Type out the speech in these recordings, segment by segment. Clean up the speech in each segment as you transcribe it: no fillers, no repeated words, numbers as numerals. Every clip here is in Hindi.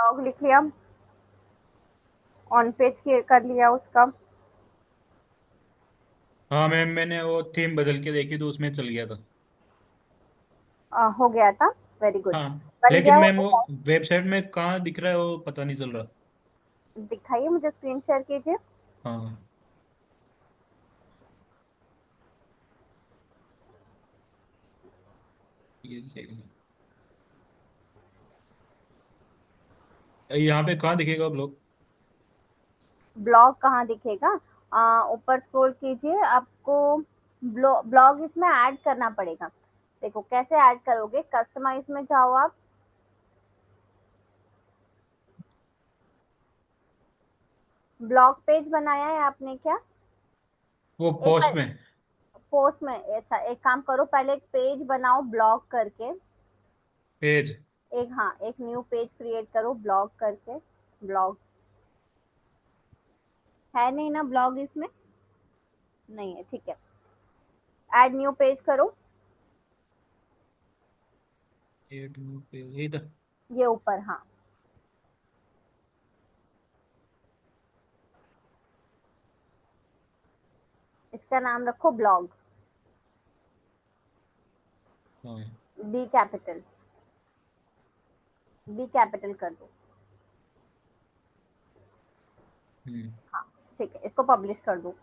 ब्लॉग लिख लिया, ऑन पेज कर लिया उसका। हाँ मैम, मैंने वो थीम बदल के देखी तो उसमें चल गया था। हो गया था। Very good. हाँ, बन लेकिन गया मैम वो। वो वेबसाइट में कहाँ दिख रहा है वो पता नहीं चल रहा। दिखाइए मुझे, स्क्रीन शेयर कीजिए। हाँ, ये सही है। यहाँ पे कहाँ दिखेगा ब्लॉग? ब्लॉग कहाँ दिखेगा? ऊपर स्क्रॉल कीजिए, आपको ब्लॉग इसमें ऐड करना पड़ेगा। देखो कैसे ऐड करोगे, कस्टमाइज में जाओ आप। ब्लॉग पेज बनाया है आपने क्या? वो एक पोस्ट में। पोस्ट में, अच्छा एक काम करो, पहले एक पेज बनाओ ब्लॉग करके। पेज। एक, हाँ, एक न्यू पेज क्रिएट करो ब्लॉग करके। ब्लॉग है नहीं ना ब्लॉग इसमें? नहीं है, ठीक है। ऐड न्यू पेज करो। पेज यही था। ये ऊपर, हाँ। इसका नाम रखो ब्लॉग। हाँ। बी कैपिटल, बी कैपिटल कर दो। हम्म। हाँ, ठीक है, इसको पब्लिश कर दो।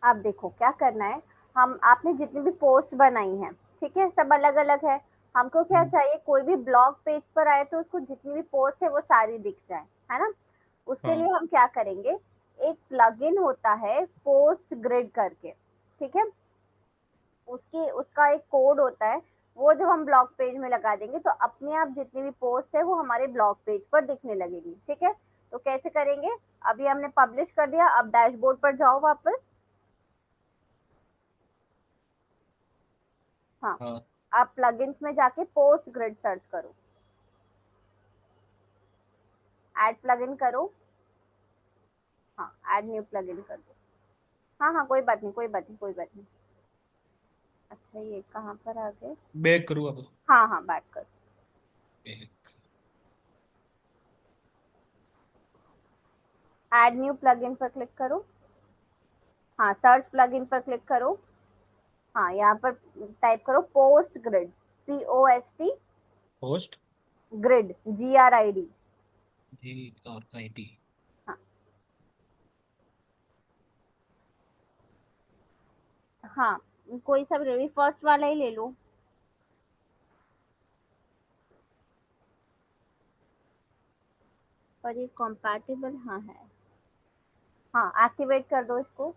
अब देखो क्या करना है। हम आपने जितनी भी पोस्ट बनाई है, ठीक है, सब अलग अलग है। हमको क्या हम्म। चाहिए, कोई भी ब्लॉग पेज पर आए तो उसको जितनी भी पोस्ट है वो सारी दिख जाए, है ना? उसके लिए हाँ। हम क्या करेंगे, एक प्लगइन होता है पोस्ट ग्रिड करके, ठीक है। उसकी उसका एक कोड होता है। वो जब हम ब्लॉग पेज में लगा देंगे तो अपने आप जितनी भी पोस्ट है वो हमारे ब्लॉग पेज पर दिखने लगेगी, ठीक है। तो कैसे करेंगे? अभी हमने पब्लिश कर दिया, अब डैशबोर्ड पर जाओ वापस। हाँ, हाँ। आप प्लगइन्स में जाके पोस्ट ग्रिड सर्च करो, ऐड प्लगइन करो। हाँ, ऐड न्यू प्लगइन कर दो। हाँ हाँ, कोई बात नहीं, कोई बात नहीं, कोई बात नहीं। अच्छा, ये कहाँ पर आ गए? बैक करूँ अब? हाँ हाँ, बैक कर। बैक। ऐड न्यू प्लगइन पर क्लिक करो। हाँ, सर्च प्लगइन पर क्लिक करो। हाँ, यहाँ पर टाइप करो post grid, POST post. Grid, GRID। GRID। हाँ हाँ, कोई सा भी फर्स्ट वाला ही ले लो। पर ये कॉम्पैटिबल, हाँ है। हाँ, एक्टिवेट कर दो इसको।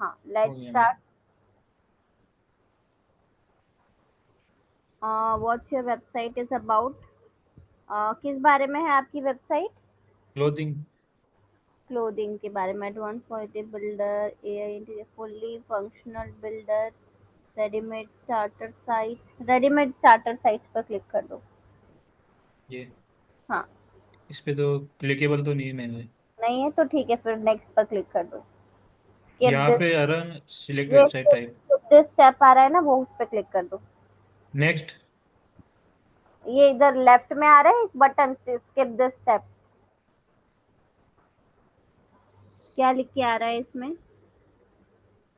हाँ, हो लेट्स गया मैं। Start. What's your website is about? किस बारे में है आपकी वेबसाइट? क्लोथिंग। क्लोथिंग के बारे में। Advance quality builder, AI interior, fully functional builder, readymade starter site. Readymade starter sites पर क्लिक कर दो। ये हाँ, इस पे तो क्लिकेबल तो नहीं है मैंने। नहीं है तो ठीक है, फिर नेक्स्ट पर क्लिक कर दो। स्किप यहाँ दिस, पे आ रहा सिलेक्ट ये website type. Skip this step आ रहा है ना, वो उस पर क्लिक कर दो। नेक्स्ट। ये इधर लेफ्ट में आ रहा है एक बटन, स्किप दिस स्टेप। क्या लिख के आ रहा है इसमें?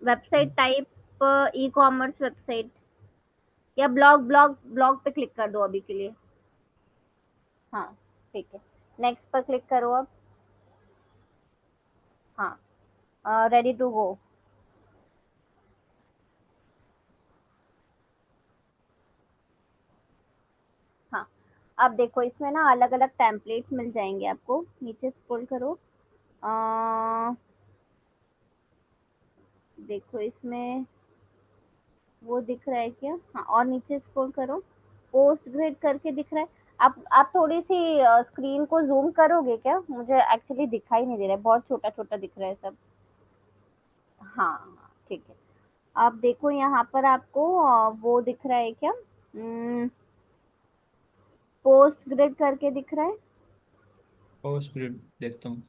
Website type, e commerce website, या ब्लॉग ब्लॉग ब्लॉग पे क्लिक कर दो अभी के लिए। हाँ, ठीक है, नेक्स्ट पर क्लिक करो अब। हाँ, रेडी टू गो। हाँ, अब देखो इसमें ना अलग अलग टेम्पलेट्स मिल जाएंगे आपको, नीचे स्क्रॉल करो। देखो इसमें वो दिख रहा है क्या? हाँ, और नीचे स्क्रॉल करो, पोस्ट ग्रेड करके दिख रहा है। आप थोड़ी सी स्क्रीन को जूम करोगे क्या? मुझे एक्चुअली दिखाई नहीं दे रहा है, बहुत छोटा छोटा दिख रहा है सब। हाँ, ठीक है। आप देखो यहाँ पर आपको वो दिख रहा है क्या? पोस्ट ग्रिड करके दिख रहा है। पोस्ट ग्रिड देखता हूँ।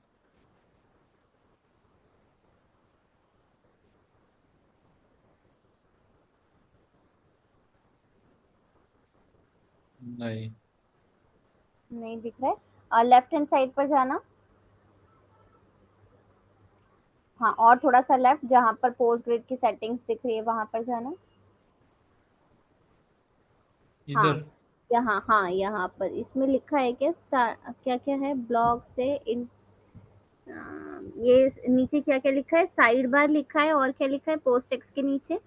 नहीं। नहीं दिख रहा है। लेफ्ट हैंड साइड पर जाना। हाँ, और थोड़ा सा लेफ्ट, जहाँ पर पोस्ट ग्रिड की सेटिंग्स दिख रही है वहां पर जाना। हाँ, इधर। यहाँ, हाँ यहाँ पर इसमें लिखा है क्या, क्या क्या है ब्लॉग से इन, ये नीचे क्या क्या लिखा है, साइड बार लिखा है और क्या लिखा है पोस्ट टेक्स्ट के नीचे।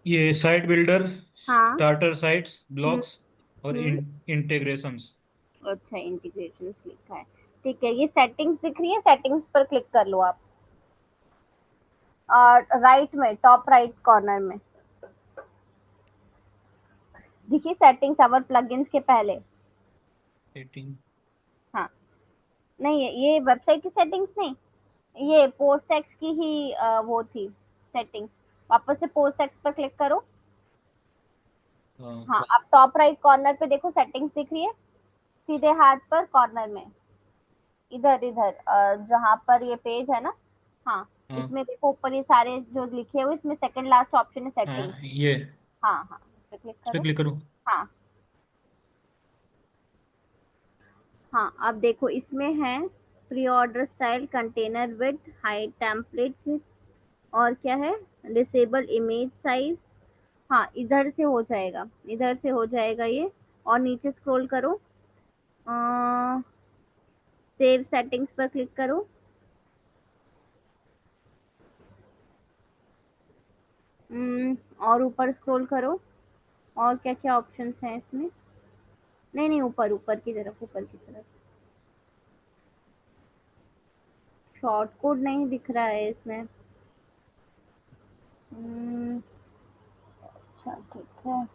ये साइट बिल्डर, हाँ। स्टार्टर साइट्स, हम्म। ब्लॉक्स और हम्म। इंटीग्रेशंस। अच्छा, इंटीग्रेशन लिखा है। ठीक है, ये सेटिंग्स दिख रही है, सेटिंग्स पर क्लिक कर लो आप। और राइट में टॉप राइट कॉर्नर में देखिए सेटिंग्स अवर प्लगइन्स के पहले। सेटिंग। हाँ, नहीं ये वेबसाइट की सेटिंग्स नहीं, ये पोस्ट टेक्स्ट की ही वो थी सेटिंग्स। वापस से पोस्ट टेक्स्ट पर क्लिक करो। हाँ। हाँ, अब टॉप राइट कॉर्नर पे देखो सेटिंग्स दिख रही है, सीधे हाथ पर कॉर्नर में, इधर इधर जहाँ पर ये पेज है ना। हाँ, हाँ। इसमें देखो ऊपर ये सारे जो लिखे हुए, इसमें सेकंड लास्ट ऑप्शन है सेटिंग्स। हाँ, ये हाँ हाँ, इस पे क्लिक इस पे करो। क्लिक करूँ? हाँ हाँ, अब देखो इसमें है pre order style, container with, height template, और क्या है, डिसेबल इमेज साइज। हाँ, इधर से हो जाएगा, इधर से हो जाएगा ये। और नीचे स्क्रॉल करो, सेव सेटिंग्स पर क्लिक करो। और ऊपर स्क्रॉल करो, और क्या क्या ऑप्शंस हैं इसमें। नहीं नहीं, ऊपर ऊपर की तरफ, ऊपर की तरफ। शॉर्ट कोड नहीं दिख रहा है इसमें। हम्म, अच्छा ठीक है,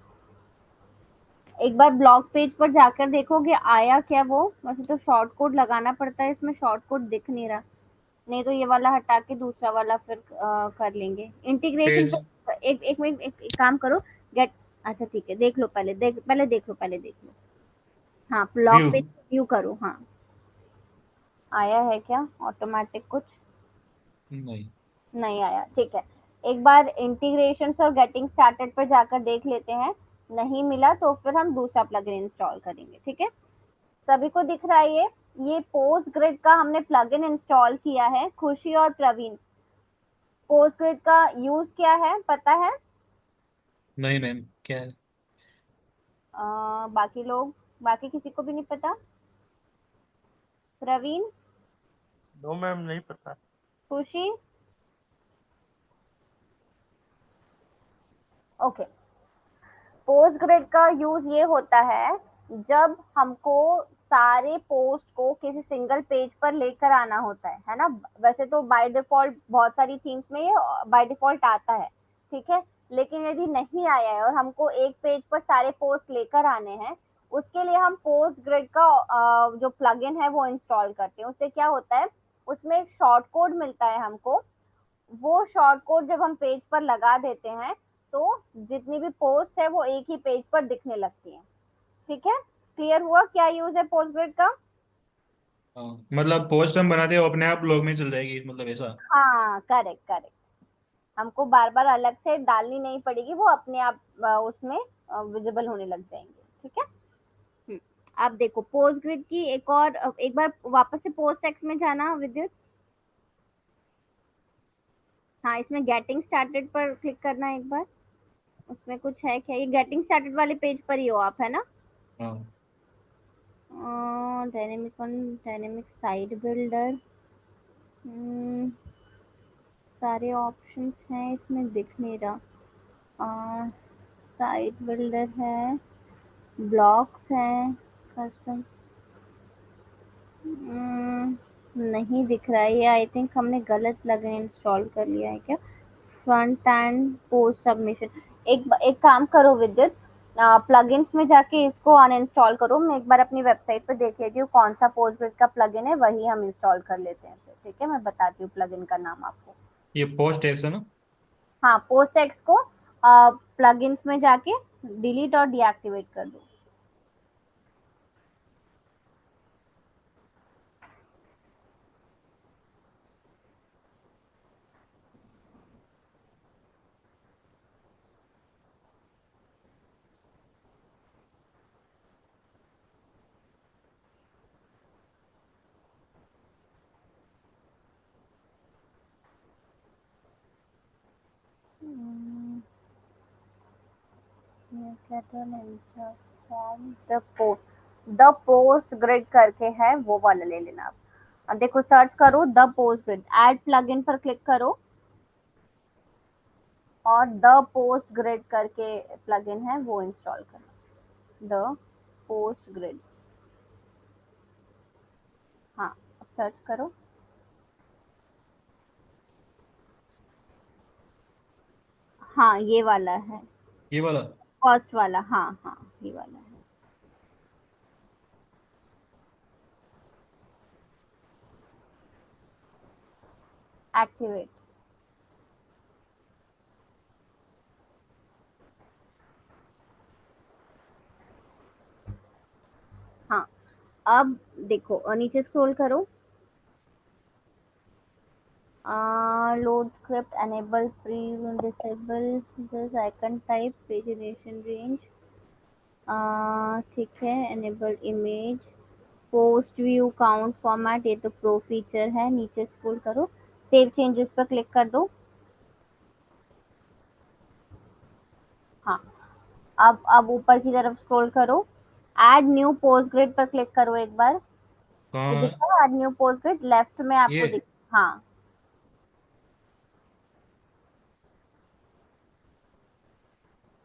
एक बार ब्लॉग पेज पर जाकर देखोगे आया क्या वो। वैसे तो शॉर्ट कोड लगाना पड़ता है इसमें, शॉर्ट कोड दिख नहीं रहा। नहीं तो ये वाला हटा के दूसरा वाला फिर कर लेंगे इंटीग्रेशन पेज। पे। एक मिनट, एक काम करो, गेट, अच्छा ठीक है, देख लो पहले, पहले देख लो। हाँ, ब्लॉग व्यू। पेज व्यू करो। हाँ, आया है क्या ऑटोमेटिक कुछ। नहीं। नहीं आया, ठीक है। एक बार इंटीग्रेशन और गेटिंग स्टार्टेड पर जाकर देख लेते हैं, नहीं मिला तो फिर हम दूसरा प्लगइन इंस्टॉल करेंगे, ठीक है। सभी को दिख रहा है ये पोस्ट ग्रिड का हमने प्लगइन इंस्टॉल किया है, खुशी और प्रवीण। पोस्ट ग्रिड का यूज क्या है पता है? नहीं नहीं, क्या है? बाकी लोग, बाकी किसी को भी नहीं पता? प्रवीण, नो मैम, नहीं पता। खुशी, ओके। पोस्ट ग्रिड का यूज ये होता है जब हमको सारे पोस्ट को किसी सिंगल पेज पर लेकर आना होता है ना। वैसे तो बाय डिफॉल्ट बहुत सारी थीम्स में ये बाय डिफॉल्ट आता है, ठीक है। लेकिन यदि नहीं आया है और हमको एक पेज पर सारे पोस्ट लेकर आने हैं, उसके लिए हम पोस्ट ग्रिड का जो प्लगइन है वो इंस्टॉल करते हैं। उससे क्या होता है, उसमें एक शॉर्ट कोड मिलता है हमको। वो शॉर्ट कोड जब हम पेज पर लगा देते हैं तो जितनी भी पोस्ट है वो एक ही पेज पर दिखने लगती है, ठीक है। क्लियर हुआ क्या यूज है पोस्टग्रिड का? हाँ, मतलब पोस्ट हम बनाते हैं वो अपने आप ब्लॉग में चल जाएगी, मतलब ऐसा? हाँ, करेक्ट करेक्ट। हमको बार बार अलग से डालनी नहीं पड़ेगी, वो अपने आप उसमें विजिबल होने लग जाएंगे, ठीक है। हम्म, अब देखो पोस्टग्रिड की एक और एक बार वापस से पोस्ट टेक्स्ट में जाना विद्युत। हाँ, इसमें गेटिंग स्टार्टेड पर क्लिक करना है एक बार। उसमें कुछ है क्या, ये गेटिंग स्टार्टेड वाले पेज पर ही हो आप, है ना? हाँ। डायनेमिक साइट बिल्डर, सारे ऑप्शंस हैं इसमें, दिख नहीं रहा। साइट बिल्डर है, ब्लॉक्स हैं, कस्टम, नहीं दिख रहा है ये। आई थिंक हमने गलत प्लगइन इंस्टॉल कर लिया है क्या। फ्रंट एंड पोस्ट सबमिशन, एक काम करो विद्युत, प्लगइन्स में जाके इसको अनइंस्टॉल करो। मैं एक बार अपनी वेबसाइट पे देख लेती हूँ कौन सा पोस्टग्रिड का प्लगइन है, वही हम इंस्टॉल कर लेते हैं फिर, ठीक है। मैं बताती हूँ प्लगइन का नाम आपको। ये पोस्ट टेक्स्ट है ना? हाँ, पोस्ट एक्स को प्लगइन्स में जाके डिलीट और डीएक्टिवेट कर दो। द पोस्ट ग्रिड करके है, वो वाला ले लेना आप। अब देखो सर्च करो the post grid, add plugin पर क्लिक करो और द पोस्ट ग्रिड करके प्लगइन है वो इंस्टॉल करो, द पोस्ट ग्रिड। हाँ, अब सर्च करो। हाँ ये वाला है, ये वाला। कॉस्ट वाला, हाँ हाँ ये वाला है। एक्टिवेट। हाँ, अब देखो नीचे स्क्रॉल करो, load script, enable pre, disable this icon type, pagination range, ठीक है, enable image, post view count format, ये तो pro फीचर है। नीचे स्क्रॉल करो, सेव चेंजेस पर क्लिक कर दो। हाँ, अब ऊपर की तरफ स्क्रॉल करो, एड न्यू पोस्ट ग्रिड पर क्लिक करो एक बार। ये कहाँ? दिख रहा है add new post grid, left में आपको ये दिख, हाँ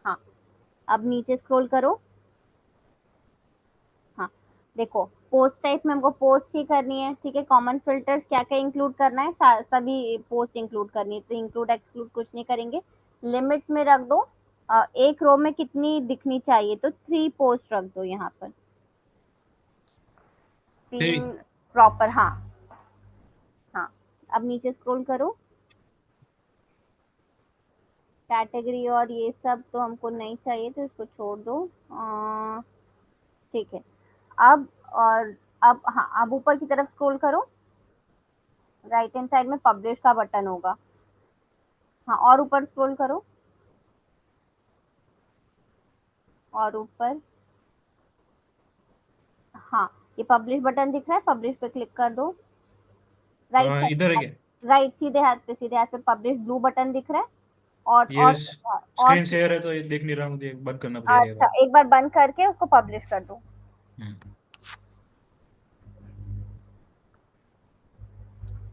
हाँ, अब नीचे स्क्रॉल करो। हाँ, देखो पोस्ट टाइप में हमको पोस्ट ही करनी है, ठीक है। कॉमन फिल्टर्स क्या क्या इंक्लूड करना है, सभी पोस्ट इंक्लूड करनी है, तो इंक्लूड एक्सक्लूड कुछ नहीं करेंगे। लिमिट में रख दो, एक रो में कितनी दिखनी चाहिए, तो 3 पोस्ट रख दो यहाँ पर, 3 ठीक। प्रॉपर। हाँ हाँ, अब नीचे स्क्रॉल करो, कैटेगरी और ये सब तो हमको नहीं चाहिए, तो इसको छोड़ दो, ठीक है। अब और अब हाँ, अब ऊपर की तरफ स्क्रॉल करो, राइट हैंड साइड में पब्लिश का बटन होगा। हाँ, और ऊपर स्क्रॉल करो, और ऊपर, हाँ ये पब्लिश बटन दिख रहा है, पब्लिश पे क्लिक कर दो। राइट हाँ, इधर है क्या? राइट, सीधे हाथ पे पब्लिश ब्लू बटन दिख रहा है। और ये और स्क्रीन शेयर है तो ये देख नहीं रहा, मुझे बंद करना पड़ेगा ये अच्छा, बार। एक बार बंद करके उसको पब्लिश कर दो। हम्म,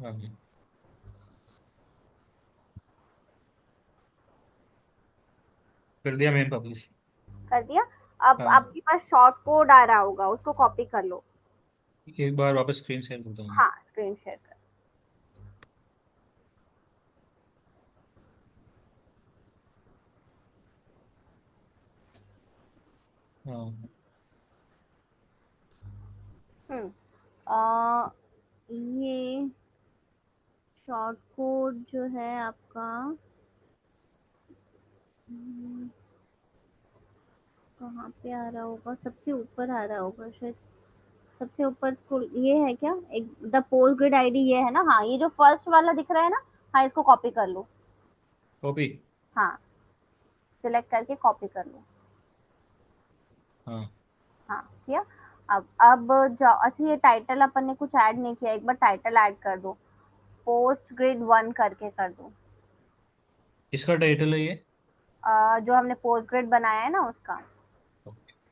हाँ, कर दिया मैंने पब्लिश। कर दिया। अब हाँ, आपके पास शॉर्ट कोड आ रहा होगा, उसको कॉपी कर लो। एक बार वापस स्क्रीन शेयर करता हूँ। हाँ, स्क्रीन शेयर कर। हाँ, हम्म अ, ये शॉर्ट कोड जो है आपका, हम्म, कहाँ पे आ रहा होगा, सबसे ऊपर आ रहा होगा शायद, सबसे ऊपर स्क्रॉल, ये है क्या, एक द पोस्ट ग्रिड आईडी ये है ना, हाँ ये जो फर्स्ट वाला दिख रहा है ना, हाँ इसको कॉपी कर लो। कॉपी। हाँ, सिलेक्ट करके कॉपी कर लो। हाँ, हाँ किया। अब जाओ, अच्छा ये टाइटल अपन ने कुछ ऐड नहीं किया, एक बार टाइटल ऐड कर दो, पोस्ट ग्रिड 1 करके कर दो। इसका टाइटल है ये। जो हमने पोस्ट ग्रिड बनाया है ना उसका,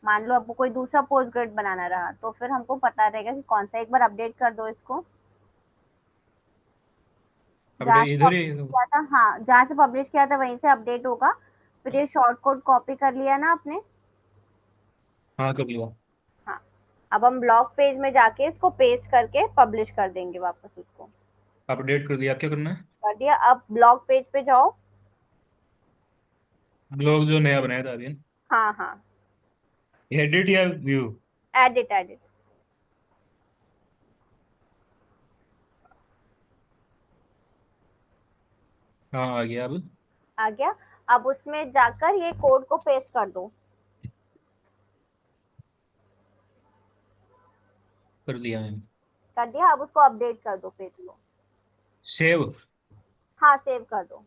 मान लो आपको कोई दूसरा पोस्ट ग्रिड बनाना रहा, तो फिर हमको पता रहेगा कि कौन सा। एक बार अपडेट कर दो इसको, जहाँ अपडेट से इधर ही। पब्लिश किया था, हाँ जहाँ से पब्लिश किया था वहीं से अपडेट होगा। फिर ये शॉर्ट कोड कॉपी कर लिया ना आपने। हाँ, कर लिया। हाँ, अब हम ब्लॉग पेज में जाके इसको पेस्ट करके पब्लिश कर देंगे वापस उसको। अपडेट कर दिया, अब क्या करना है? कर दिया, अब ब्लॉग पेज पे जाओ। ब्लॉग जो नया बनाया था अभी। हाँ हाँ, एडिट या व्यू? Edit edit. हाँ, आ गया अब। आ गया। अब उसमें जाकर ये कोड को पेस्ट कर दो। कर दिया मैंने। कर दिया, अब उसको अपडेट कर दो पेज को। सेव? हाँ, सेव कर दो।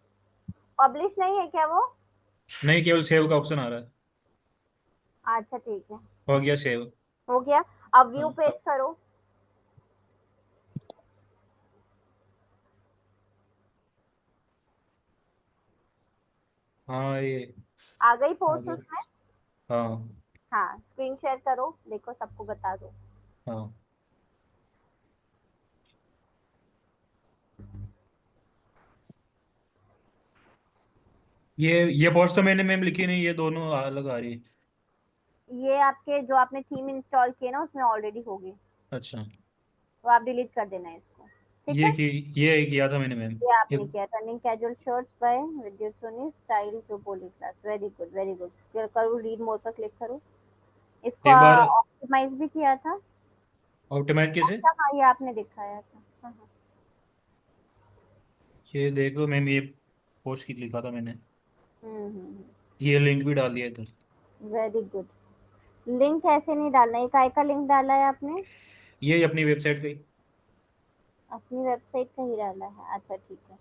पब्लिश नहीं है क्या वो? नहीं, केवल सेव का ऑप्शन आ रहा है। अच्छा ठीक है, हो गया सेव। हो गया। अब व्यू हाँ, पेज करो। हाँ, ये आ गई आ पोस्ट गया। उसमें। हाँ हाँ, स्क्रीन शेयर करो, देखो सबको बता दो। हाँ। ये पोस्ट तो मैंने मैम लिखी नहीं, ये दोनों अलग आ रही है। ये आपके जो आपने थीम इंस्टॉल किए ना उसमें ऑलरेडी होगी, अच्छा। तो आप डिलीट कर देना इसको, ठीक ये है। की ये किया था मैंने मैम। ये ये आपने किया, running casual shirts by Vidyut Soni style to poly class, very good very good. Click करो, रीड मोर पर क्लिक करो। एक इसका बार ऑप्टिमाइज भी किया था। ऑप्टिमाइज कैसे? अच्छा हाँ, ये आपने दिखाया था। हाँ हाँ। ये देख लो मैम, ये पोस्ट की लिखा था मैंने। हम्म। ये लिंक भी डाल दिया इधर। Very good. लिंक ऐसे नहीं डालना, एक काय का लिंक डाला है आपने? ये अपनी वेबसाइट का ही। अपनी वेबसाइट का ही डाला है, अच्छा ठीक है।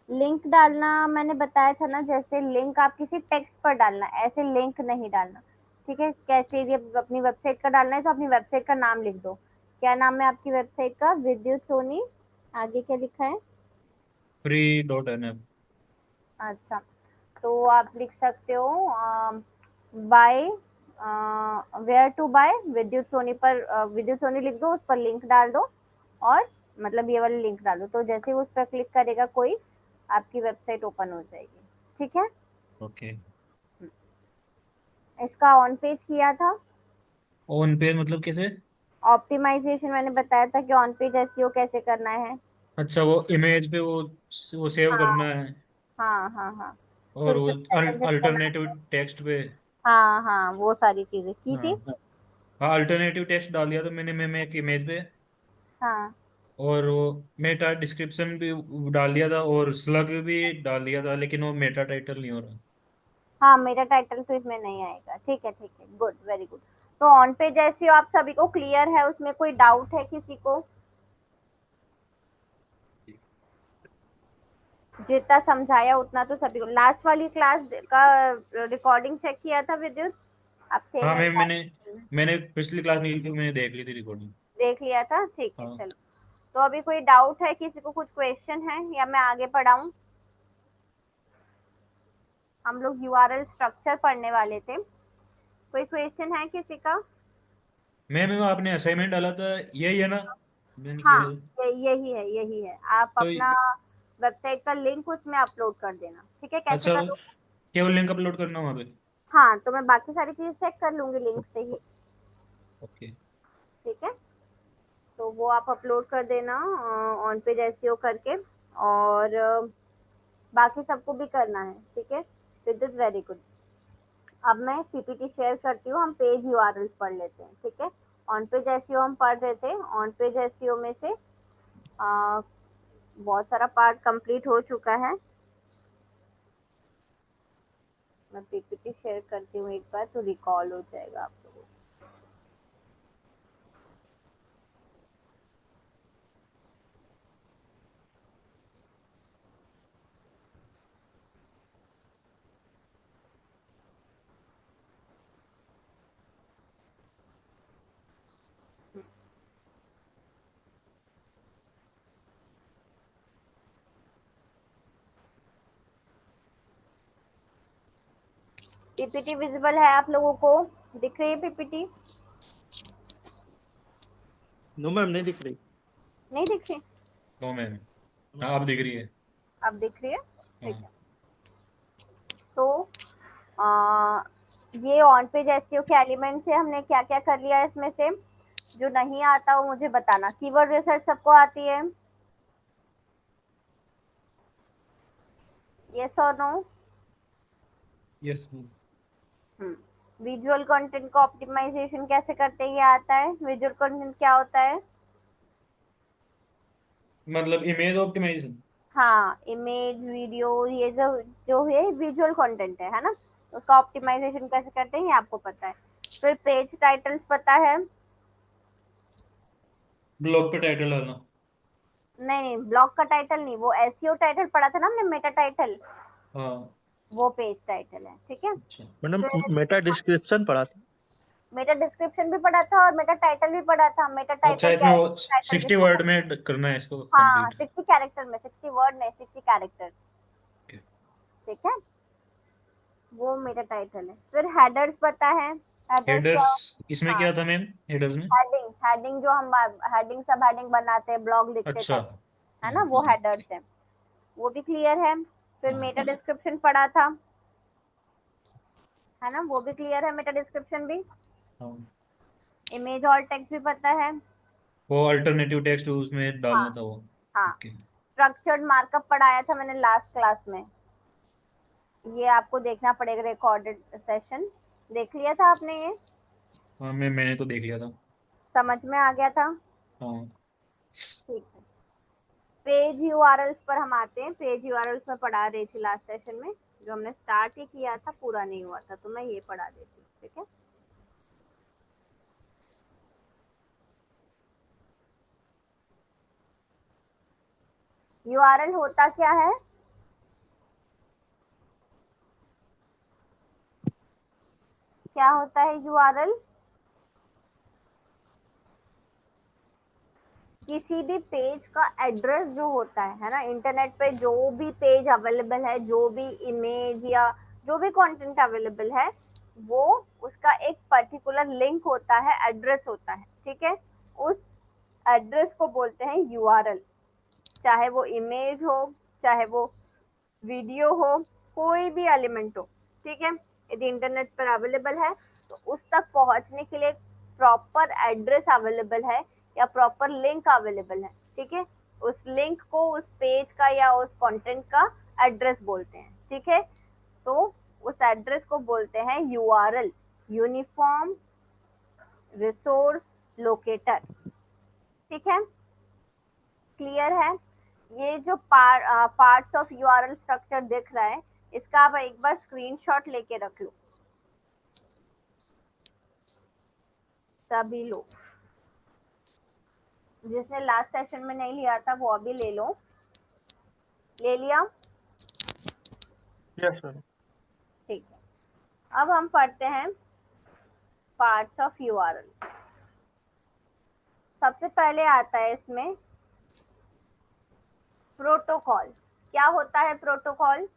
लिंक डालना मैंने बताया था ना, जैसे लिंक आप किसी टेक्स्ट पर डालना, ऐसे लिंक नहीं डालना, ठीक है। कैसे ये अपनी वेबसाइट का डालना है तो अपनी वेबसाइट का नाम लिख दो। क्या नाम है आपकी वेबसाइट का? विद्युत सोनी, आगे क्या लिखा है? free.nf। अच्छा, तो आप लिख सकते हो bye, where to bye Vidyut Soni पर, विद्युत सोनी लिख दो, उस पर लिंक डाल दो, और मतलब ये वाली लिंक डाल दो, तो जैसे ही उस पर क्लिक करेगा कोई, आपकी वेबसाइट ओपन हो जाएगी, ठीक है। ओके। इसका ऑन पेज किया था। ऑन पेज मतलब कैसे? ऑप्टिमाइजेशन मैंने बताया था कि ऑन पेज एसईओ कैसे करना है। अच्छा, वो इमेज पे वो सेव हाँ करना है। हाँ हाँ हाँ। और फिर वो फिर सेकंड जब करना अल्टरनेटिव है। टेक्स्ट पे। हाँ हाँ, वो सारी चीजें की हाँ थी। हाँ, अल्टरनेटिव टेक्स्ट डाल दिया था मैंने मैम एक इमेज पे। हाँ और वो मेटा डिस्क्रिप्शन भी डाल दिया था, और स्लग भी डाल दिया था, लेकिन वो मेटा टाइटल नहीं हो रहा। हाँ, मेरा टाइटल तो इसमें नहीं आएगा, ठीक है, गुड वेरी गुड। तो ऑन पेज एसईओ आप सभी को क्लियर है, उसमें कोई डाउट है किसी को? जितना समझाया उतना तो सभी को। लास्ट वाली क्लास का रिकॉर्डिंग चेक किया था विद्युत? आप थे हाँ ना मैम, मैंने class में? मैंने पिछली क्लास में ली थी, मैंने देख ली थी रिकॉर्डिंग। देख लिया था, ठीक है हाँ। चलो। तो अभी कोई डाउट है किसी को, कुछ क्वेश्चन है या मैं आगे पढ़ाऊं? हम लोग यूआरएल स्ट्रक्चर पढ़ने वाले थे, कोई क्वेश्चन है किसी का? मैम आपने असाइनमेंट डाला था, यही है ना? मैंने हाँ, किया था। यही है। आप तो अपना वेबसाइट का लिंक उसमें अपलोड कर देना, ठीक है। कैसे अच्छा, करूँ? केवल लिंक अपलोड करना वहाँ पे? हाँ, तो मैं बाकी सारी चीज चेक कर लूंगी लिंक से ही, ओके। ठीक है। तो वो आप अपलोड कर देना ऑन पेज एसईओ करके, और बाकी सबको भी करना है, ठीक है। With is very good. अब मैं पीपीटी शेयर करती हूँ, हम पेज यूआरएल पढ़ लेते हैं, ठीक है। ऑन पेज एसईओ हम पढ़ रहे थे, ऑन पेज एसईओ में से अ, बहुत सारा पार्ट कंप्लीट हो चुका है। मैं पीपीटी शेयर करती हूँ एक बार, तो रिकॉल हो जाएगा आप लोगों को। पीपीटी विजिबल है आप लोगों को? दिख रही है पीपीटी? नो मैम, नहीं दिख रही। नहीं दिख रही? No ma'am. हाँ, अब दिख रही है। अब दिख रही है, ठीक हाँ। है। तो आ, ये ऑन पेज एसईओ के एलिमेंट से हमने क्या क्या कर लिया है, इसमें से जो नहीं आता वो मुझे बताना। कीवर्ड रिसर्च सबको आती है? यस और नो? यस। विजुअल कंटेंट को ऑप्टिमाइजेशन कैसे करते हैं, ये आता है। विजुअल कंटेंट क्या होता है? मतलब इमेज ऑप्टिमाइजेशन। हाँ, इमेज वीडियो, ये जो जो है विजुअल कंटेंट है ना, उसका ऑप्टिमाइजेशन कैसे करते हैं ये आपको पता है। फिर पेज टाइटल्स पता है? ब्लॉग पे टाइटल डालना। नहीं नहीं, ब्लॉग का टाइटल नहीं, वो एसईओ टाइटल पढ़ा था ना हमने, मेटा टाइटल, हाँ। वो पेज टाइटल है, ठीक है। अच्छा। मैडम, फिर मेटा डिस्क्रिप्शन पढ़ा था। मेटा डिस्क्रिप्शन भी पढ़ा था और मेटा टाइटल भी पढ़ा था। मेटा अच्छा, टाइटल क्या इसमें है? वो टाइटल 60 जिसको, वर्ड में करना है इसको हाँ, कंप्लीट। 60 कैरेक्टर में, 60 वर्ड नहीं, 60 कैरेक्टर, ठीक है। वो मेटा टाइटल है। फिर हेडर्स पता है, हेडर्स क्या? हेडर्स, इसमें हाँ, क्या था मैम हेडर्स में? हेडिंग, हेडिंग जो हम हेडिंग सब हेडिंग बनाते हैं ब्लॉग लिखते अच्छा। टाइम, है ना, वो हेडर्स है, वो भी क्लियर है। फिर मेटा डिस्क्रिप्शन पढ़ा था, है ना, वो भी क्लियर है, मेटा डिस्क्रिप्शन भी। हाँ, इमेज और टेक्स्ट भी पता है। वो अल्टरनेटिव टेक्स्ट उसमें हाँ डालना था वो। हाँ। ओके। स्ट्रक्चर्ड मार्कअप पढ़ाया था मैंने लास्ट क्लास में, ये आपको देखना पड़ेगा, रिकॉर्डेड सेशन। देख लिया था आपने ये? हाँ मैंने तो देख लिया था। समझ में आ गया था? हाँ। ठीक है। पेज यूआरएल्स पर हम आते हैं। पेज यूआरएल्स में पढ़ा रही थी लास्ट सेशन में, जो हमने स्टार्ट ही किया था पूरा नहीं हुआ था, तो मैं ये पढ़ा देती हूँ, ठीक है। यूआरएल होता क्या है? क्या होता है यूआरएल? किसी भी पेज का एड्रेस जो होता है ना, इंटरनेट पे जो भी पेज अवेलेबल है, जो भी इमेज या जो भी कंटेंट अवेलेबल है, वो उसका एक पर्टिकुलर लिंक होता है, एड्रेस होता है, ठीक है। उस एड्रेस को बोलते हैं यूआरएल। चाहे वो इमेज हो, चाहे वो वीडियो हो, कोई भी एलिमेंट हो, ठीक है। यदि इंटरनेट पर अवेलेबल है तो उस तक पहुंचने के लिए प्रॉपर एड्रेस अवेलेबल है या प्रॉपर लिंक अवेलेबल है, ठीक है। उस लिंक को, उस पेज का या उस कंटेंट का एड्रेस बोलते हैं, ठीक है। तो उस एड्रेस को बोलते हैं यूआरएल, यूनिफॉर्म रिसोर्स लोकेटर, ठीक है। क्लियर है? ये जो पार्ट्स ऑफ यूआरएल स्ट्रक्चर दिख रहा है, इसका आप एक बार स्क्रीनशॉट लेके रख लो सभी लोग। जिसने लास्ट सेशन में नहीं लिया था वो अभी ले लो। ले लिया? Yes ma'am. ठीक है। अब हम पढ़ते हैं पार्ट्स ऑफ यूआरएल। सबसे पहले आता है इसमें प्रोटोकॉल। क्या होता है protocol?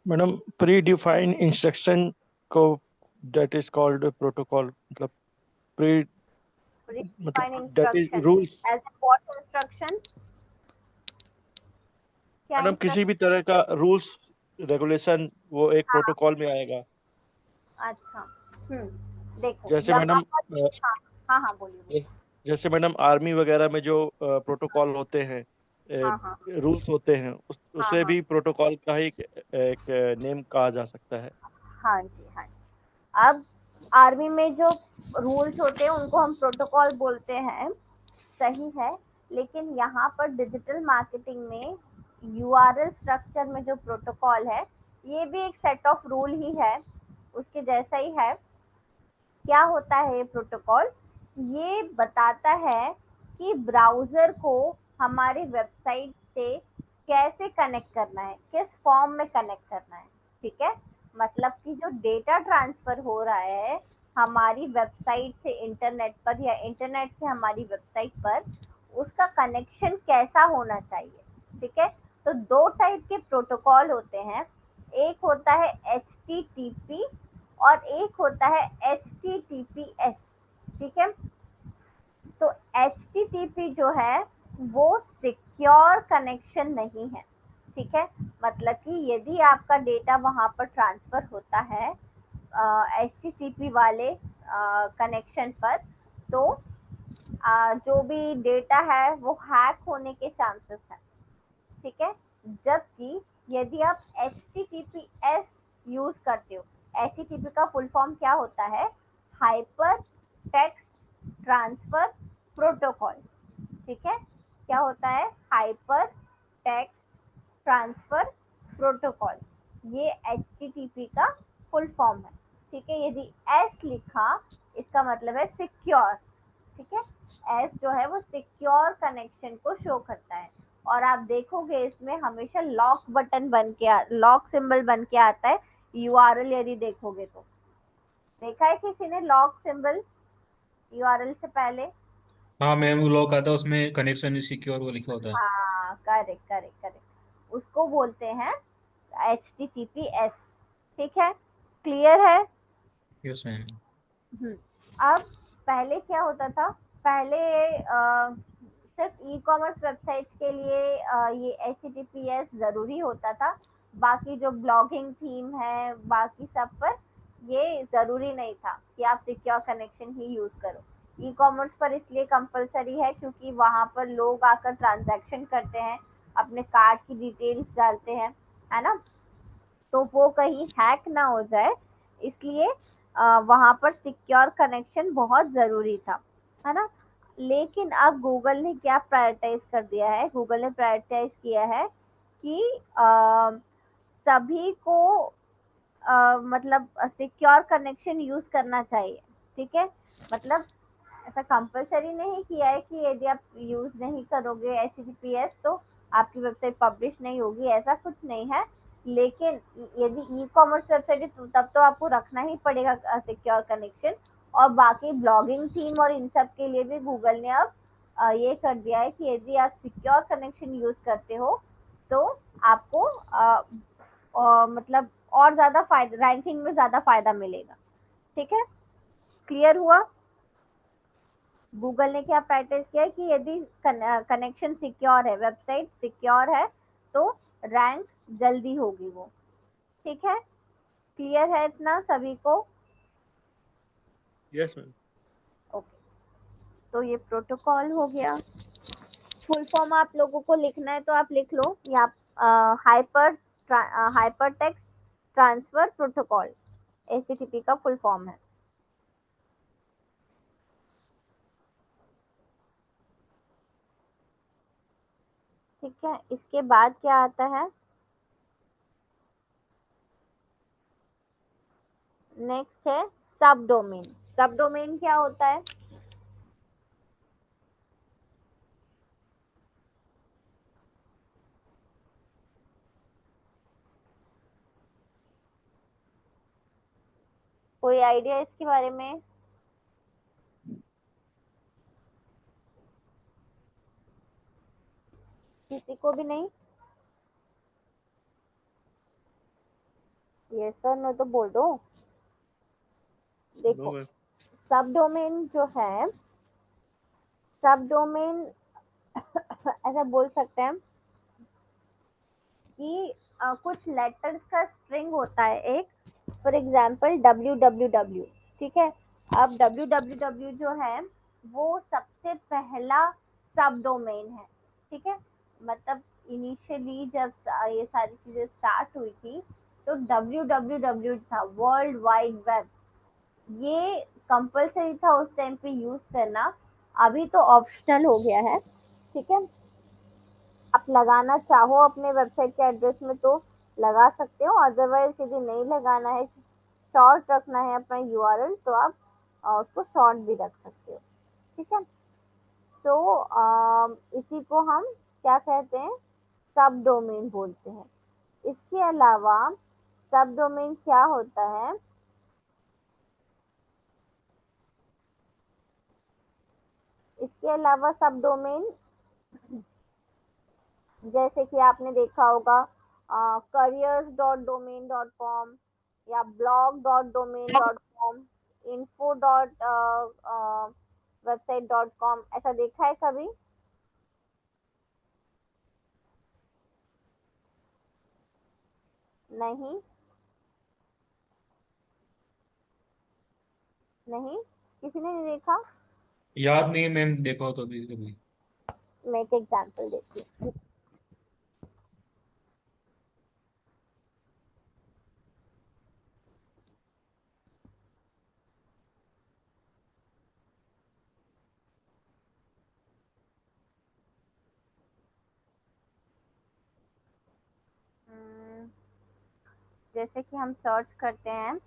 Madam pre defined instruction को दैट इज कॉल्ड प्रोटोकॉल, मतलब प्री, प्रीडिफाइंड मतलब that is instruction. Rules. As a what instruction? क्या मैडम किसी भी इंस्ट्रक्शन? तरह का रूल्स रेगुलेशन वो एक हाँ, प्रोटोकॉल में आएगा। अच्छा। देखो जैसे यहाँ मैडम पर, हाँ हाँ हाँ, बोलिए बोलिए। जैसे मैडम आर्मी वगैरह में जो प्रोटोकॉल होते हैं, हाँ हाँ रूल्स होते हैं, हाँ उसे हाँ भी प्रोटोकॉल का ही एक नेम कहा जा सकता है। हाँ जी, हाँ जी। अब आर्मी में जो रूल्स होते हैं उनको हम प्रोटोकॉल बोलते हैं, सही है। लेकिन यहाँ पर डिजिटल मार्केटिंग में यूआरएल स्ट्रक्चर में जो प्रोटोकॉल है, ये भी एक सेट ऑफ रूल ही है, उसके जैसा ही है। क्या होता है ये प्रोटोकॉल? ये बताता है कि ब्राउजर को हमारी वेबसाइट से कैसे कनेक्ट करना है, किस फॉर्म में कनेक्ट करना है, ठीक है। मतलब कि जो डेटा ट्रांसफर हो रहा है हमारी वेबसाइट से इंटरनेट पर या इंटरनेट से हमारी वेबसाइट पर, उसका कनेक्शन कैसा होना चाहिए, ठीक है। तो दो टाइप के प्रोटोकॉल होते हैं, एक होता है HTTP और एक होता है HTTPS, ठीक है। तो HTTP जो है वो सिक्योर कनेक्शन नहीं है, ठीक है। मतलब कि यदि आपका डेटा वहां पर ट्रांसफर होता है HTTP वाले कनेक्शन पर, तो जो भी डेटा है वो हैक होने के चांसेस हैं, ठीक है। जबकि यदि आप HTTPS यूज करते हो, HTTP का फुल फॉर्म क्या होता है? हाइपर टेक्स्ट ट्रांसफर प्रोटोकॉल, ठीक है। क्या होता है? हाइपर टेक्स्ट ट्रांसफर प्रोटोकॉल, ये HTTP का फुल फॉर्म है, ठीक है। यदि एस लिखा, इसका मतलब है सिक्योर, ठीक है। एस जो है वो सिक्योर कनेक्शन को शो करता है। और आप देखोगे इसमें हमेशा लॉक बटन बन के, लॉक सिंबल बन के आता है यूआरएल, यदि देखोगे तो। देखा है किसी ने लॉक सिंबल यूआरएल से पहले? हाँ मैम, वो लॉक आता है उसमें कनेक्शन सिक्योर वो लिखा होता है। हाँ, करेक्ट करेक्ट करेक्ट, उसको बोलते हैं HTTPS। ठीक है, क्लियर है? Yes ma'am. अब पहले क्या होता था, पहले सिर्फ ई कॉमर्स वेबसाइट के लिए ये HTTPS जरूरी होता था, बाकी जो ब्लॉगिंग थीम है बाकी सब पर ये जरूरी नहीं था कि आप सिक्योर कनेक्शन ही यूज करो। ई कॉमर्स पर इसलिए कंपलसरी है क्योंकि वहां पर लोग आकर ट्रांजैक्शन करते हैं, अपने कार्ड की डिटेल्स डालते हैं, है ना, तो वो कहीं हैक ना हो जाए, इसलिए वहां पर सिक्योर कनेक्शन बहुत जरूरी था, है ना। लेकिन अब गूगल ने क्या प्रायोरिटाइज कर दिया है, गूगल ने प्रायोरिटाइज किया है कि सभी को मतलब सिक्योर कनेक्शन यूज करना चाहिए। ठीक है, मतलब ऐसा कंपलसरी नहीं किया है कि यदि आप यूज नहीं करोगे HTTPS तो आपकी वेबसाइट पब्लिश नहीं होगी, ऐसा कुछ नहीं है। लेकिन यदि ई कॉमर्स वेबसाइट है तब तो आपको रखना ही पड़ेगा सिक्योर कनेक्शन। और बाकी ब्लॉगिंग थीम और इन सब के लिए भी गूगल ने अब ये कर दिया है कि यदि आप सिक्योर कनेक्शन यूज करते हो तो आपको मतलब और ज्यादा फायदा, रैंकिंग में ज्यादा फायदा मिलेगा। ठीक है, क्लियर हुआ? गूगल ने क्या प्रायोरिटाइज किया है कि यदि कनेक्शन सिक्योर है, वेबसाइट सिक्योर है, तो रैंक जल्दी होगी वो। ठीक है, क्लियर है इतना सभी को? Yes ma'am. ओके, तो ये प्रोटोकॉल हो गया। फुल फॉर्म आप लोगों को लिखना है तो आप लिख लो, या hyper text transfer protocol HTTP का फुल फॉर्म है। ठीक है, इसके बाद क्या आता है, नेक्स्ट है सब डोमेन। सब डोमेन क्या होता है? कोई आइडिया इसके बारे में? किसी को भी नहीं? ये सर नो तो बोल दो। नो देखो, मैम। सब डोमेन जो है, सब डोमेन ऐसा बोल सकते हैं कि कुछ लेटर्स का स्ट्रिंग होता है एक, फॉर एग्जांपल www। ठीक है, अब www जो है वो सबसे पहला सब डोमेन है। ठीक है, मतलब इनिशियली जब ये सारी चीजें स्टार्ट हुई थी तो www था, वर्ल्ड वाइड वेब, ये कंपलसरी था उस टाइम पे यूज करना, अभी तो ऑप्शनल हो गया है। ठीक है, आप लगाना चाहो अपने वेबसाइट के एड्रेस में तो लगा सकते हो, अदरवाइज यदि नहीं लगाना है, शॉर्ट रखना है अपना यूआरएल, तो आप उसको शॉर्ट भी रख सकते हो। ठीक है, तो इसी को हम क्या कहते हैं, सब डोमेन बोलते हैं। इसके अलावा सब डोमेन क्या होता है, इसके अलावा सब डोमेन जैसे कि आपने देखा होगा careers.domain.com या blog.domain.com, info.website.com, ऐसा देखा है कभी? नहीं? नहीं, किसी ने नहीं देखा? याद नहीं है मैम, देखा हो तो अभी कभी। मैं एक एग्जांपल देती हूँ। जैसे कि हम सर्च करते हैं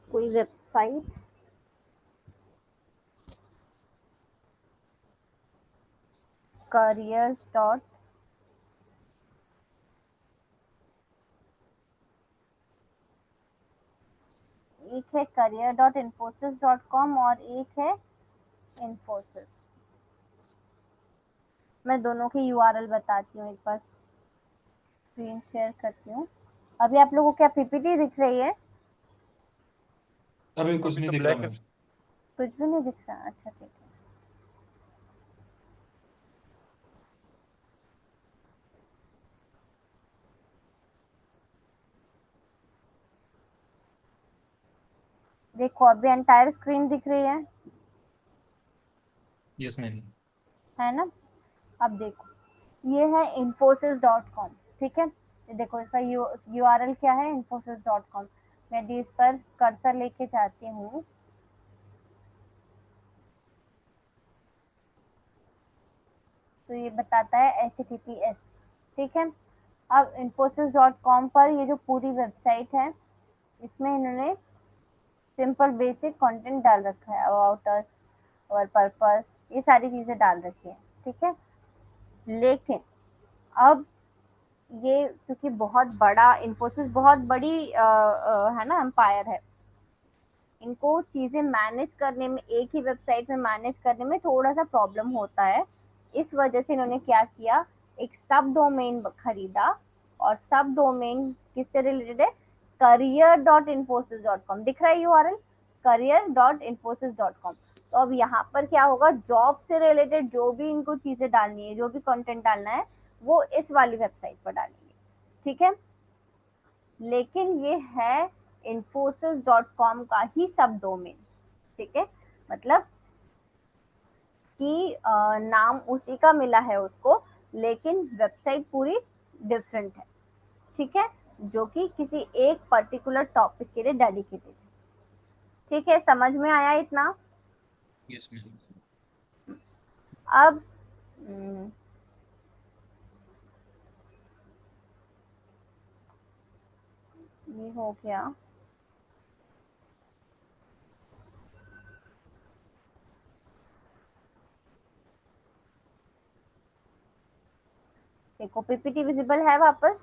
कोई वेबसाइट, careers डॉट, एक है career.infosys.com और एक है infosys। मैं दोनों की यूआरएल बताती हूँ, एक बार स्क्रीन शेयर करती हूँ। अभी आप लोगों को क्या पीपीटी दिख रही है? अभी कुछ अभी नहीं तो दिख रहा ब्लैक है। मैम। कुछ भी नहीं दिख रहा? अच्छा ठीक है। देखो अभी एंटायर स्क्रीन दिख रही यस मैम। है ना? अब देखो, ये है infosys.com, ठीक है। ये देखो इसका यूआरएल क्या है, infosys.com। मैं यदि इस पर कर्सर लेके जाती हूँ तो ये बताता है HTTPS, ठीक है। अब infosys.com पर ये जो पूरी वेबसाइट है, इसमें इन्होंने सिंपल बेसिक कंटेंट डाल रखा है, अबाउट अस और पर्पस, ये सारी चीजें डाल रखी है, ठीक है। लेकिन अब ये क्योंकि बहुत बड़ा इन्फोसिस बहुत बड़ी है ना एम्पायर है, इनको चीजें मैनेज करने में, एक ही वेबसाइट में मैनेज करने में थोड़ा सा प्रॉब्लम होता है। इस वजह से इन्होंने क्या किया, एक सब डोमेन खरीदा, और सब डोमेन किससे रिलेटेड है, career.infosys.com, दिख रहा है यूआरएल, career.infosys.com। तो अब यहाँ पर क्या होगा, जॉब से रिलेटेड जो भी इनको चीजें डालनी है, जो भी कंटेंट डालना है, वो इस वाली वेबसाइट पर डालेंगे, ठीक है। लेकिन ये है infosys.com का ही सब डोमेन, ठीक है। मतलब कि नाम उसी का मिला है उसको, लेकिन वेबसाइट पूरी डिफरेंट है, ठीक है, जो कि किसी एक पर्टिकुलर टॉपिक के लिए डेडिकेटेड है, ठीक है। समझ में आया इतना? Yes ma'am. अब ये हो गया। देखो पीपीटी विजिबल है वापस।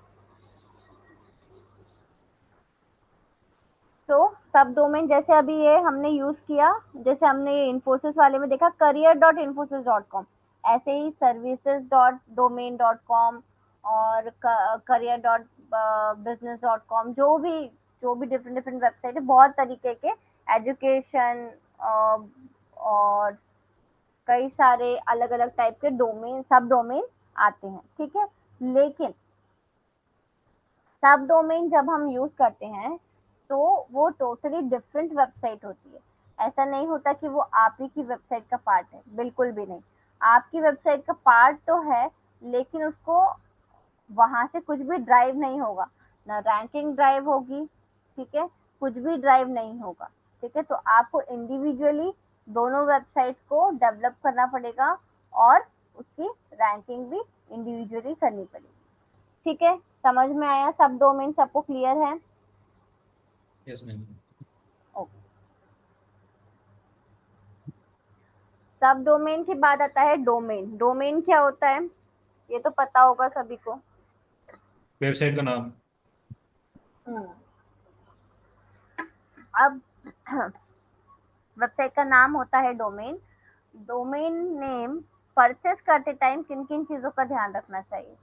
तो सब डोमेन जैसे अभी ये हमने यूज किया, जैसे हमने ये इन्फोसिस वाले में देखा career.infosys.com, ऐसे ही services.domain.com और career.business.com, जो भी डिफरेंट डिफरेंट वेबसाइट है, बहुत तरीके के एजुकेशन और कई सारे अलग अलग टाइप के डोमेन, सब डोमेन आते हैं, ठीक है। लेकिन सब डोमेन जब हम यूज करते हैं तो वो टोटली डिफरेंट वेबसाइट होती है। ऐसा नहीं होता कि वो आप ही की वेबसाइट का पार्ट है, बिल्कुल भी नहीं। आपकी वेबसाइट का पार्ट तो है, लेकिन उसको वहां से कुछ भी ड्राइव नहीं होगा, ना रैंकिंग ड्राइव होगी, ठीक है, कुछ भी ड्राइव नहीं होगा, ठीक है। तो आपको इंडिविजुअली दोनों वेबसाइट को डेवलप करना पड़ेगा, और उसकी रैंकिंग भी इंडिविजुअली करनी पड़ेगी, ठीक है। समझ में आया? सब डोमेन सबको क्लियर है? Yes ma'am. ओके। सब डोमेन के बाद आता है डोमेन। डोमेन क्या होता है, ये तो पता होगा सभी को। वेबसाइट का नाम। हम्म। अब वेबसाइट का नाम होता है डोमेन। डोमेन नेम परचेस करते टाइम किन किन चीजों का ध्यान रखना चाहिए?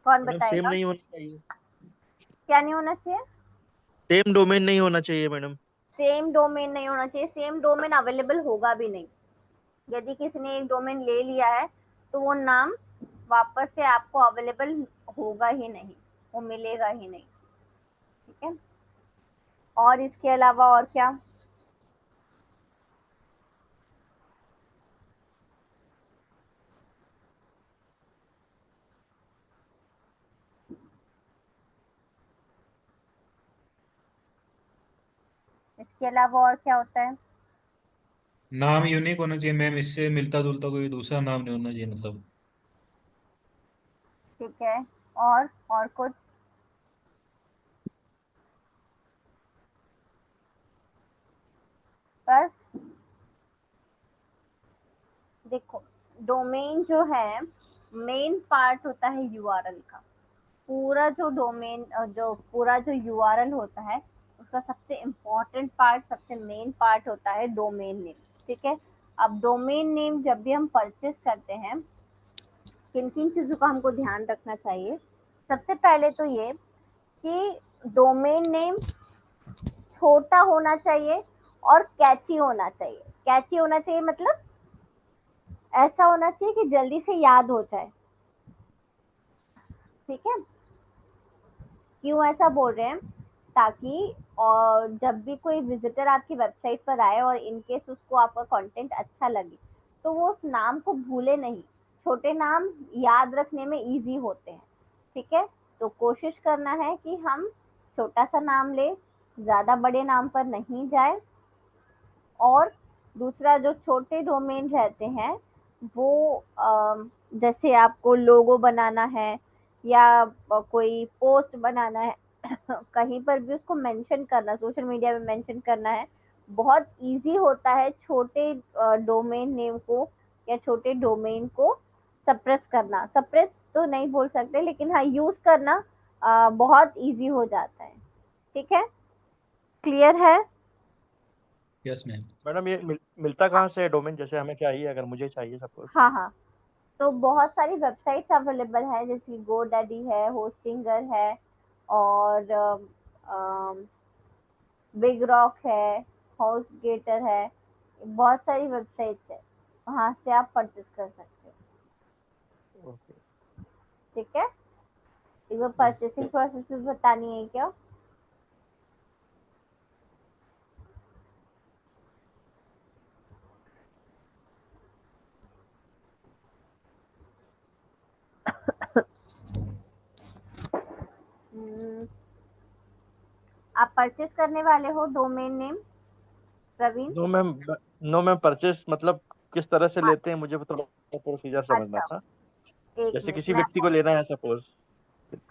कौन मैडम सेम बताएगा? नहीं होना चाहिए। क्या नहीं होना चाहिए? सेम डोमेन नहीं होना चाहिए मैडम। सेम डोमेन नहीं होना चाहिए, सेम डोमेन अवेलेबल होगा भी नहीं। यदि किसी ने एक डोमेन ले लिया है तो वो नाम वापस से आपको अवेलेबल होगा ही नहीं, वो मिलेगा ही नहीं, ठीक है। और इसके अलावा और क्या? इसके अलावा और क्या होता है? नाम यूनिक होना चाहिए मैम, इससे मिलता जुलता कोई दूसरा नाम नहीं होना चाहिए मतलब। ठीक है। और कुछ? बस? देखो, डोमेन जो है मेन पार्ट होता है यूआरएल का। पूरा जो यूआरएल होता है, उसका सबसे इम्पोर्टेंट पार्ट, सबसे मेन पार्ट होता है डोमेन नेम। ठीक है, अब डोमेन नेम जब भी हम परचेज करते हैं, किन किन चीज़ों का हमको ध्यान रखना चाहिए। सबसे पहले तो ये कि डोमेन नेम छोटा होना चाहिए और कैची होना चाहिए। कैची होना चाहिए मतलब ऐसा होना चाहिए कि जल्दी से याद हो जाए। ठीक है, क्यों ऐसा बोल रहे हैं, ताकि और जब भी कोई विजिटर आपकी वेबसाइट पर आए और इनकेस उसको आपका कंटेंट अच्छा लगे तो वो उस नाम को भूले नहीं। छोटे नाम याद रखने में इजी होते हैं। ठीक है, तो कोशिश करना है कि हम छोटा सा नाम ले, ज़्यादा बड़े नाम पर नहीं जाए। और दूसरा, जो छोटे डोमेन रहते हैं वो जैसे आपको लोगो बनाना है या कोई पोस्ट बनाना है कहीं पर भी उसको मेंशन करना, सोशल मीडिया में मेंशन करना है, बहुत इजी होता है छोटे डोमेन नेम को या छोटे डोमेन को सप्रेस करना। सप्रेस तो नहीं बोल सकते, लेकिन हाँ यूज करना बहुत इजी हो जाता है। ठीक है, क्लियर है? Yes ma'am. मैडम ये मिलता कहाँ से है डोमेन, जैसे हमें चाहिए, अगर मुझे चाहिए सपोज। हाँ हाँ, तो बहुत सारी वेबसाइट्स अवेलेबल है, जैसे गोडैडी है, होस्टिंगर है, और बिग रॉक है, हाउसगेटर है। बहुत सारी वेबसाइट्स है, वहाँ से आप परचेज कर सकते हो। ओके। ठीक है, एक बार परचेसिंग प्रोसेस भी बतानी है क्या? आप परचेज करने वाले हो domain name Praveen? No ma'am, purchase मतलब किस तरह से हाँ, लेते हैं, मुझे थोड़ा प्रोसीजर समझना अच्छा, था। एक जैसे मिनट किसी मैं व्यक्ति आपको, को लेना है सपोज।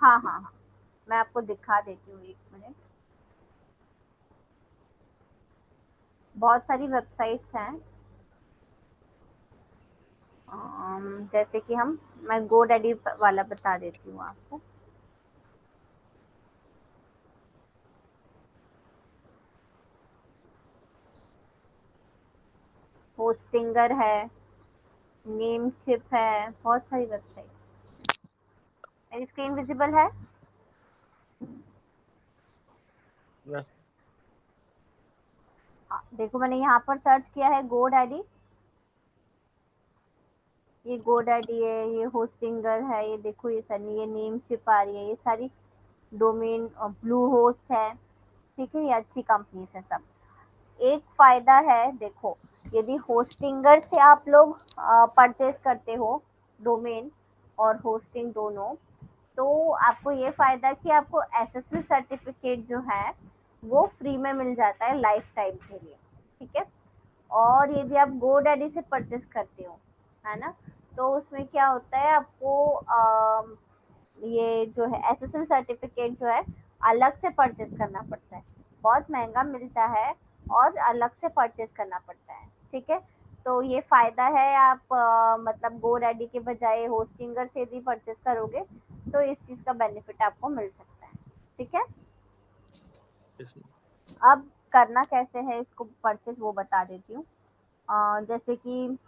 हाँ हाँ हाँ, मैं आपको दिखा देती हूँ, एक मिनट। बहुत सारी वेबसाइट्स हैं, जैसे कि मैं गोडैडी वाला बता देती हूँ आपको। होस्टिंगर है, नेमशिप है, बहुत सारी वेबसाइट। मेरी स्क्रीन विजिबल है? यस। हाँ, देखो मैंने यहाँ पर सर्च किया है गोडैडी, ये गोडैडी है, ये होस्टिंगर है, ये देखो ये सनी, ये नेमशिप आ रही है, ये सारी डोमेन, ब्लू होस्ट है। ठीक है, ये अच्छी कंपनी है सब। एक फायदा है, देखो यदि होस्टिंगर से आप लोग परचेज करते हो डोमेन और होस्टिंग दोनों, तो आपको ये फायदा कि आपको एसएसएल सर्टिफिकेट जो है वो फ्री में मिल जाता है लाइफ टाइम के लिए। ठीक है, और यदि आप गोडैडी से परचेज करते हो, है ना, तो उसमें क्या होता है, आपको ये जो है एसएसएल सर्टिफिकेट जो है अलग से परचेज करना पड़ता है, बहुत महंगा मिलता है और अलग से परचेज करना पड़ता है। ठीक है, तो ये फायदा है, आप मतलब गोडैडी के बजाय होस्टिंगर से भी परचेज करोगे तो इस चीज का बेनिफिट आपको मिल सकता है। ठीक है, अब करना कैसे है इसको परचेज वो बता देती हूँ। जैसे कि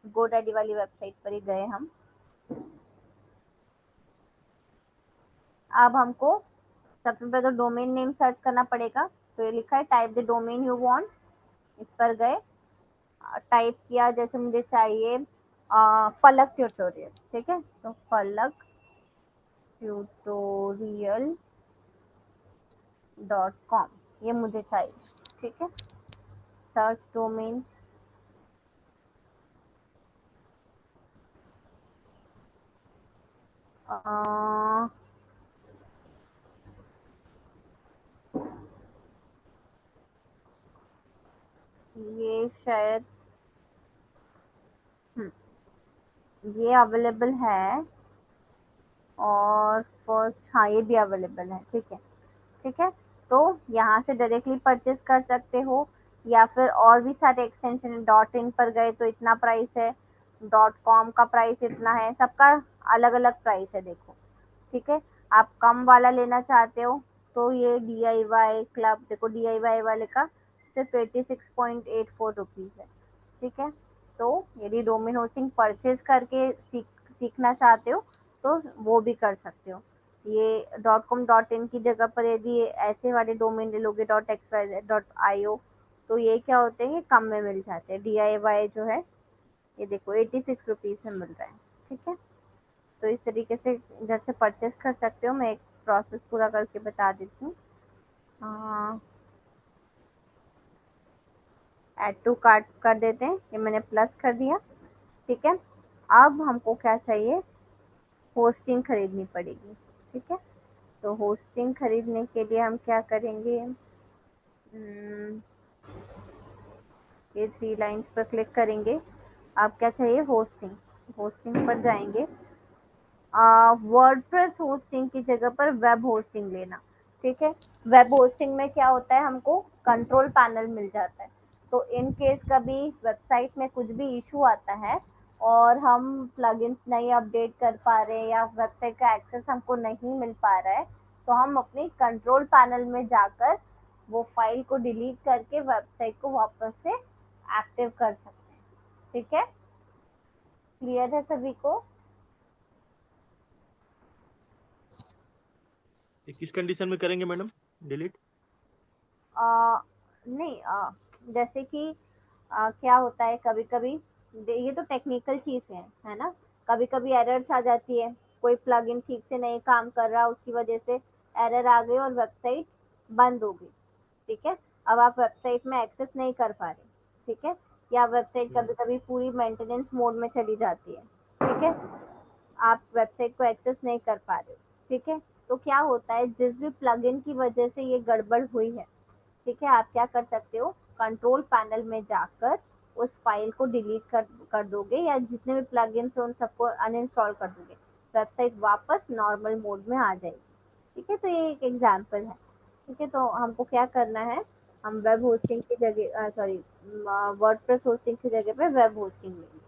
गोडैडी वाली वेबसाइट पर ही गए हम, अब हमको सबसे पहले तो डोमेन नेम सर्च करना पड़ेगा। तो ये लिखा है type the domain you want, इस पर गए, टाइप किया, जैसे मुझे चाहिए पलक ट्यूटोरियल। ठीक है, तो पलक ट्यूटोरियल .com ये मुझे चाहिए। ठीक है, सर्च डोमेन, ये शायद ये अवेलेबल है, और फर्स्ट, हाँ ये भी अवेलेबल है। ठीक है, ठीक है, तो यहाँ से डायरेक्टली परचेज कर सकते हो, या फिर और भी सारे एक्सटेंशन, डॉट इन पर गए तो इतना प्राइस है, डॉट कॉम का प्राइस इतना है, सबका अलग अलग प्राइस है देखो। ठीक है, आप कम वाला लेना चाहते हो तो ये DIY क्लब, देखो DIY वाले का सिर्फ 86.84 रुपीज़ है। ठीक है, तो यदि डोमेन होस्टिंग परचेज करके सीखना चाहते हो तो वो भी कर सकते हो। ये .com.in की जगह पर यदि ऐसे वाले डोमेन ले लोगे .xyz.io तो ये क्या होते हैं, ये कम में मिल जाते हैं। DIY जो है ये देखो 86 रुपीज़ में मिल रहा है। ठीक है, तो इस तरीके से इधर से परचेस कर सकते हो। मैं एक प्रोसेस पूरा करके बता देती हूँ। ऐड टू कार्ट कर देते हैं, ये मैंने प्लस कर दिया। ठीक है, अब हमको क्या चाहिए, होस्टिंग खरीदनी पड़ेगी। ठीक है, तो होस्टिंग खरीदने के लिए हम क्या करेंगे, ये 3 लाइन्स पर क्लिक करेंगे। अब क्या चाहिए, होस्टिंग। होस्टिंग पर जाएंगे, वर्डप्रेस होस्टिंग की जगह पर वेब होस्टिंग लेना। ठीक है, वेब होस्टिंग में क्या होता है, हमको कंट्रोल पैनल मिल जाता है। तो इन केस कभी वेबसाइट में कुछ भी इशू आता है और हम प्लगइन्स नहीं अपडेट कर पा रहे हैं या वेबसाइट का एक्सेस हमको नहीं मिल पा रहा है, तो हम अपनी कंट्रोल पैनल में जाकर वो फाइल को डिलीट करके वेबसाइट को वापस से एक्टिव कर सकते हैं। ठीक है, क्लियर है सभी को? ये किस कंडीशन में करेंगे मैडम डिलीट? नहीं, जैसे कि क्या होता है कभी कभी, ये तो टेक्निकल चीज़ है ना। कभी कभी एरर्स आ जाती है, कोई प्लगइन ठीक से नहीं काम कर रहा, उसकी वजह से एरर आ गई और वेबसाइट बंद हो गई। ठीक है, अब आप वेबसाइट में एक्सेस नहीं कर पा रहे। ठीक है, या वेबसाइट कभी कभी पूरी मेंटेनेंस मोड में चली जाती है। ठीक है, आप वेबसाइट को एक्सेस नहीं कर पा रहे हो। ठीक है, तो क्या होता है, जिस भी प्लगइन की वजह से ये गड़बड़ हुई है, ठीक है, आप क्या कर सकते हो, कंट्रोल पैनल में जाकर उस फाइल को डिलीट कर दोगे या जितने भी प्लगइन्स हैं उन सबको अनइंस्टॉल कर दोगे, वेबसाइट वापस नॉर्मल मोड में आ जाएगी। ठीक है, तो ये एक एग्जांपल है। ठीक है, तो हमको क्या करना है, हम वेब होस्टिंग की जगह सॉरी वर्डप्रेस होस्टिंग की जगह पे वेब होस्टिंग लेंगे।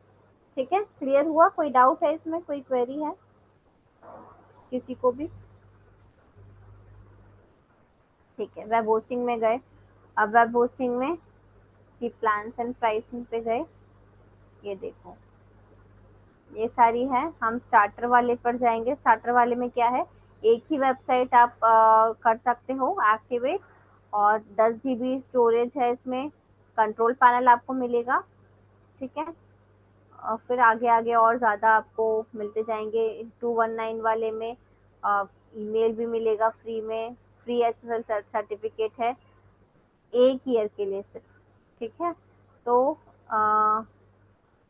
ठीक है, क्लियर हुआ? कोई डाउट है इसमें, कोई क्वेरी है किसी को भी? ठीक है, वेब होस्टिंग में गए। अब वेब होस्टिंग में की प्लान्स एंड प्राइसिंग पे गए, ये देखो ये सारी है। हम स्टार्टर वाले पर जाएंगे। स्टार्टर वाले में क्या है, एक ही वेबसाइट आप कर सकते हो एक्टिवेट, और 10 GB स्टोरेज है इसमें, कंट्रोल पैनल आपको मिलेगा। ठीक है, और फिर आगे आगे और ज़्यादा आपको मिलते जाएंगे। 219 वाले में ईमेल भी मिलेगा फ्री में, फ्री SSL सर्टिफिकेट है 1 ईयर के लिए सिर्फ। ठीक है, तो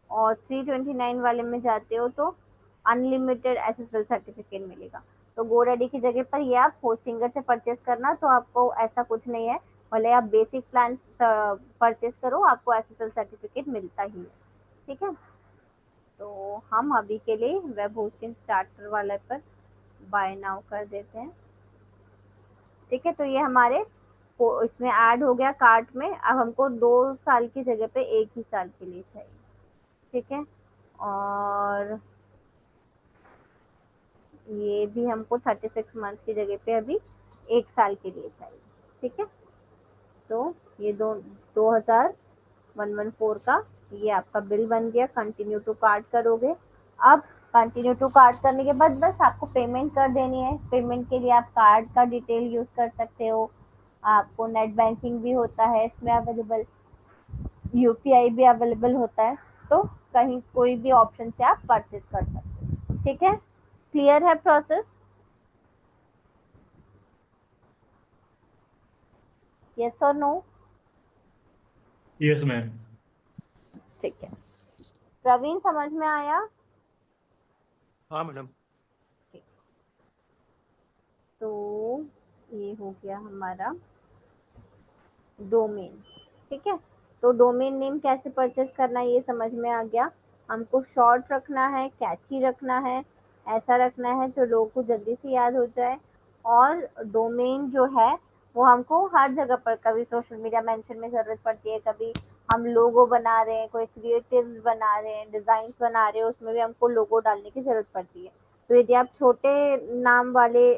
और 329 वाले में जाते हो तो अनलिमिटेड SSL सर्टिफिकेट मिलेगा। तो GoDaddy की जगह पर ये आप होस्टिंगर से परचेस करना, तो आपको ऐसा कुछ नहीं है, भले आप बेसिक प्लान परचेस करो आपको SSL सर्टिफिकेट मिलता ही है। ठीक है, तो हम अभी के लिए वेब होस्टिंग स्टार्टर वाले पर बाय नाउ कर देते हैं। ठीक है, तो ये हमारे इसमें ऐड हो गया कार्ट में। अब हमको 2 साल की जगह पे 1 ही साल के लिए चाहिए। ठीक है, और ये भी हमको 36 मंथ की जगह पे अभी 1 साल के लिए चाहिए। ठीक है, तो ये 2114 का ये आपका बिल बन गया। कंटिन्यू टू कार्ट करोगे। अब कंटिन्यू टू कार्ट करने के बाद बस आपको पेमेंट कर देनी है। पेमेंट के लिए आप कार्ड का डिटेल यूज कर सकते हो, आपको नेट बैंकिंग भी होता है इसमें अवेलेबल, UPI भी अवेलेबल होता है, तो कहीं कोई भी ऑप्शन से आप परचेज कर सकते हो। ठीक है, क्लियर है प्रोसेस? यस और नो? Yes ma'am. ठीक है, प्रवीण समझ में आया? हाँ मैडम। तो ये हो गया हमारा डोमेन। ठीक है, तो डोमेन नेम कैसे परचेज करना है ये समझ में आ गया। हमको शॉर्ट रखना है, कैची रखना है, ऐसा रखना है जो लोगों को जल्दी से याद हो जाए। और डोमेन जो है वो हमको हर जगह पर, कभी सोशल मीडिया मेंशन में जरूरत पड़ती है, कभी हम लोगो बना रहे हैं, कोई क्रिएटिव बना रहे हैं, डिजाइन बना रहे हैं, उसमें भी हमको लोगो डालने की जरूरत पड़ती है। तो यदि आप छोटे नाम वाले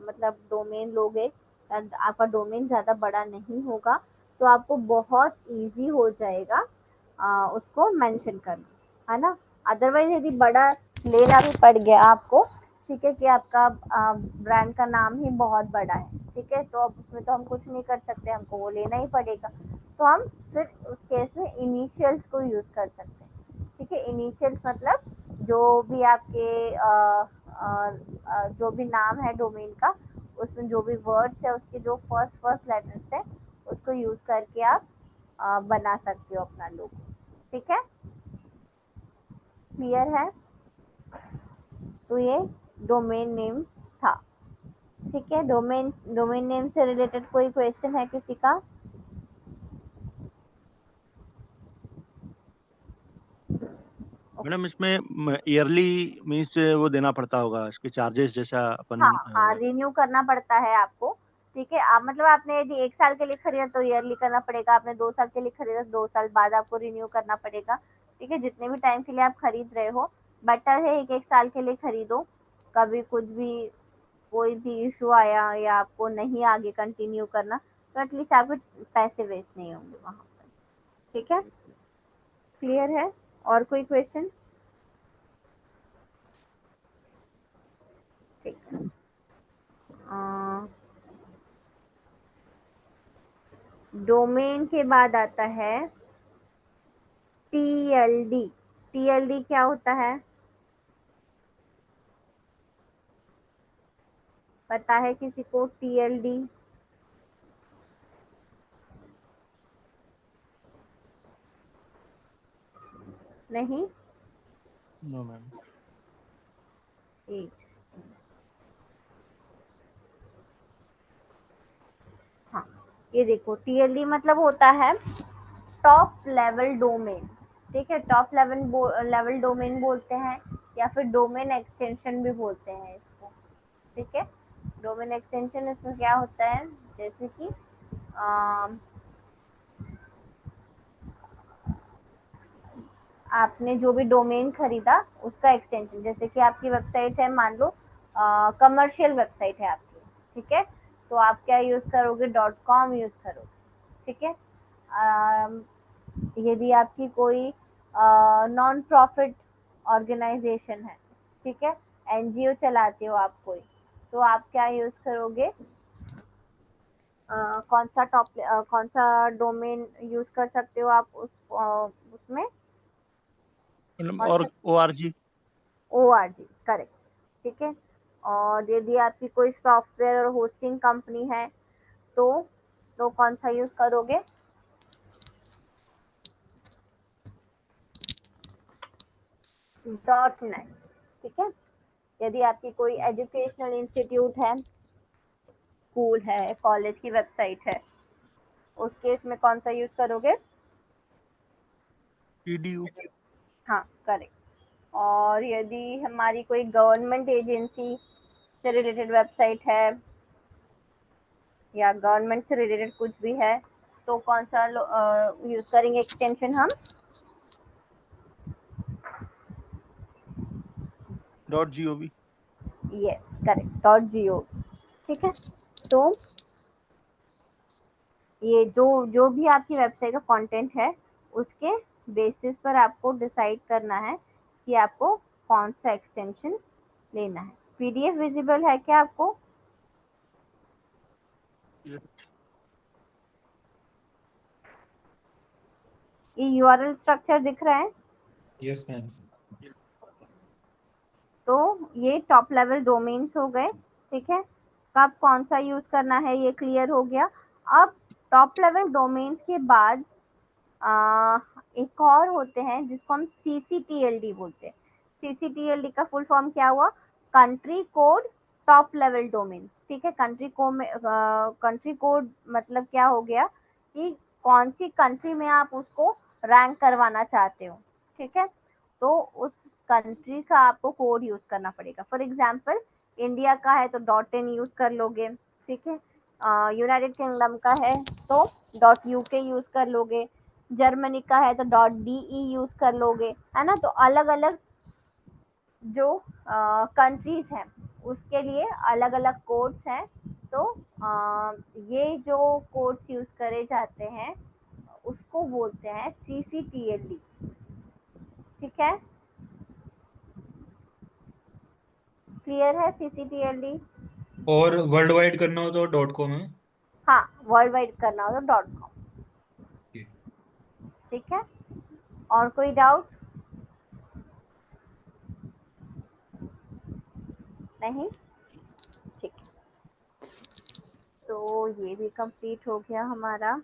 मतलब डोमेन लोगे, आपका डोमेन ज़्यादा बड़ा नहीं होगा, तो आपको बहुत इजी हो जाएगा उसको मेंशन करना, है ना। अदरवाइज यदि बड़ा लेना भी पड़ गया आपको, ठीक है, कि आपका ब्रांड का नाम ही बहुत बड़ा है, ठीक है, तो अब उसमें तो हम कुछ नहीं कर सकते, हमको वो लेना ही पड़ेगा। तो हम फिर उस केस में इनिशियल्स को यूज कर सकते हैं, ठीक है। इनिशियल्स मतलब जो भी आपके जो भी नाम है डोमेन का, उसमें जो भी वर्ड्स है उसके जो फर्स्ट फर्स्ट लेटर्स है, उसको यूज करके आप बना सकते हो अपना लोगो, ठीक है। क्लियर है। तो ये डोमेन नेम था, ठीक है। डोमेन डोमेन नेम से रिलेटेड कोई क्वेश्चन है किसी का? मैडम इसमें ईयरली मीन्स वो देना पड़ता होगा, इसके चार्जेस जैसा अपन हाँ हाँ, रिन्यू करना पड़ता है आपको, ठीक है। आप मतलब आपने यदि 1 साल के लिए खरीदा तो ईयरली करना पड़ेगा, आपने 2 साल के लिए खरीदा तो 2 साल बाद आपको रिन्यू करना पड़ेगा, ठीक है। जितने भी टाइम के लिए आप खरीद रहे हो, बेटर है एक एक साल के लिए खरीदो। कभी कुछ भी कोई भी इशू आया या आपको नहीं आगे कंटिन्यू करना, तो एटलीस्ट आपके पैसे वेस्ट नहीं होंगे वहाँ पर, ठीक है। क्लियर है। और कोई क्वेश्चन? ठीक है। डोमेन के बाद आता है टीएलडी। टीएलडी क्या होता है, पता है किसी को? टीएलडी नहीं? No ma'am. एक, हाँ, ये देखो, टीएलडी मतलब होता है टॉप लेवल डोमेन, ठीक है। टॉप लेवल डोमेन बोलते हैं, या फिर डोमेन एक्सटेंशन भी बोलते हैं इसको, ठीक है। डोमेन एक्सटेंशन इसमें क्या होता है, जैसे कि आपने जो भी डोमेन खरीदा उसका एक्सटेंशन, जैसे कि आपकी वेबसाइट है, मान लो कमर्शियल वेबसाइट है आपकी, ठीक है, तो आप क्या यूज करोगे? .com यूज करोगे, ठीक है। यदि आपकी कोई नॉन प्रॉफिट ऑर्गेनाइजेशन है, ठीक है, एनजीओ चलाते हो आप कोई, तो आप क्या यूज करोगे? कौन सा डोमेन यूज कर सकते हो आप उसमें? मतलब कौन और सा? ORG। ORG, करेक्ट, ठीक है। और यदि आपकी कोई सॉफ्टवेयर और होस्टिंग कंपनी है, तो कौन सा यूज करोगे? .net, ठीक है। यदि आपकी कोई एजुकेशनल इंस्टीट्यूट है, स्कूल है, कॉलेज की वेबसाइट है, उस केस में कौन सा यूज करोगे? EDU। हाँ, करेक्ट। और यदि हमारी कोई गवर्नमेंट एजेंसी से रिलेटेड वेबसाइट है, या गवर्नमेंट से रिलेटेड कुछ भी है, तो कौन सा यूज करेंगे एक्सटेंशन हम? .gov। यस, करेक्ट, .go, ठीक है। तो ये जो जो भी आपकी वेबसाइट का कंटेंट है, उसके बेसिस पर आपको डिसाइड करना है कि आपको कौन सा एक्सटेंशन लेना है। पीडीएफ विजिबल है क्या आपको? ये यूआरएल स्ट्रक्चर दिख रहा है? Yes ma'am. तो ये टॉप लेवल डोमेन्स हो गए, ठीक है। कब कौन सा यूज करना है ये क्लियर हो गया। अब टॉप लेवल डोमेन्स के बाद एक और होते हैं जिसको हम CCTLD बोलते हैं। CCTLD का फुल फॉर्म क्या हुआ? Country code top level domain, ठीक है। कंट्री कोड मतलब क्या हो गया कि कौन सी कंट्री में आप उसको रैंक करवाना चाहते हो, ठीक है। तो उस कंट्री का आपको कोड यूज करना पड़ेगा। फॉर एग्जाम्पल, इंडिया का है तो .in यूज कर लोगे, ठीक है। यूनाइटेड किंगडम का है तो .UK यूज कर लोगे, जर्मनी का है तो .de यूज कर लोगे, है ना। तो अलग अलग जो कंट्रीज हैं उसके लिए अलग अलग कोड्स हैं। तो ये जो कोड्स यूज करे जाते हैं उसको बोलते हैं CCTLD। ठीक है, क्लियर है CCTLD? और वर्ल्ड वाइड करना हो तो .com है। हाँ, वर्ल्ड वाइड करना हो तो .com। ये। ठीक है, और कोई डाउट? नहीं, ठीक है, तो ये भी कंप्लीट हो गया हमारा।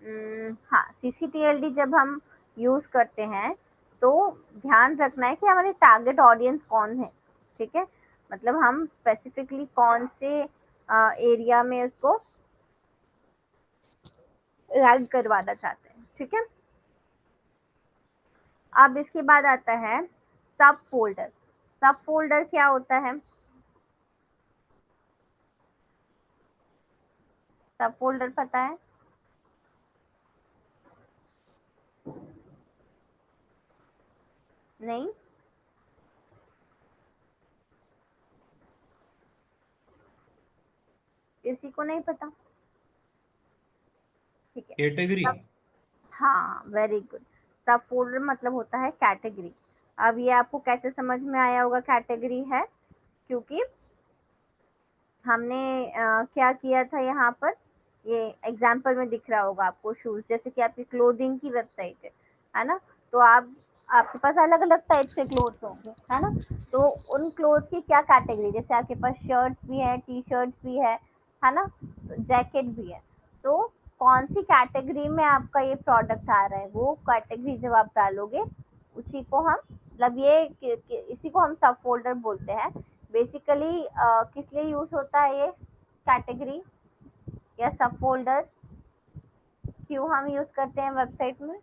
हाँ, CCTLD जब हम यूज करते हैं तो ध्यान रखना है कि हमारे टारगेट ऑडियंस कौन है। ठीक है, मतलब हम स्पेसिफिकली कौन से एरिया में उसको रैंक करवाना चाहते हैं। ठीक है, अब इसके बाद आता है सब फोल्डर। सब फोल्डर क्या होता है? सब फोल्डर पता है? नहीं, किसी को नहीं पता? ठीक है, कैटेगरी। सब, हाँ, वेरी गुड। सब फोल्डर मतलब होता है कैटेगरी। अब ये आपको कैसे समझ में आया होगा कैटेगरी है? क्योंकि हमने क्या किया था यहाँ पर, ये एग्जाम्पल में दिख रहा होगा आपको शूज, जैसे कि आपकी क्लोथिंग की वेबसाइट है ना? तो आप, आपके पास अलग अलग टाइप के क्लोथ्स होंगे, है ना? तो उन क्लोथ की क्या कैटेगरी, जैसे आपके पास शर्ट्स भी है, टी शर्ट्स भी है ना, जैकेट भी है। तो कौन सी कैटेगरी में आपका ये प्रोडक्ट आ रहा है, वो कैटेगरी जब आप डालोगे उसी को हम, मतलब ये इसी को हम सब फोल्डर बोलते हैं। बेसिकली किस लिए यूज होता है ये कैटेगरी या सब फोल्डर, क्यों हम यूज करते हैं वेबसाइट में?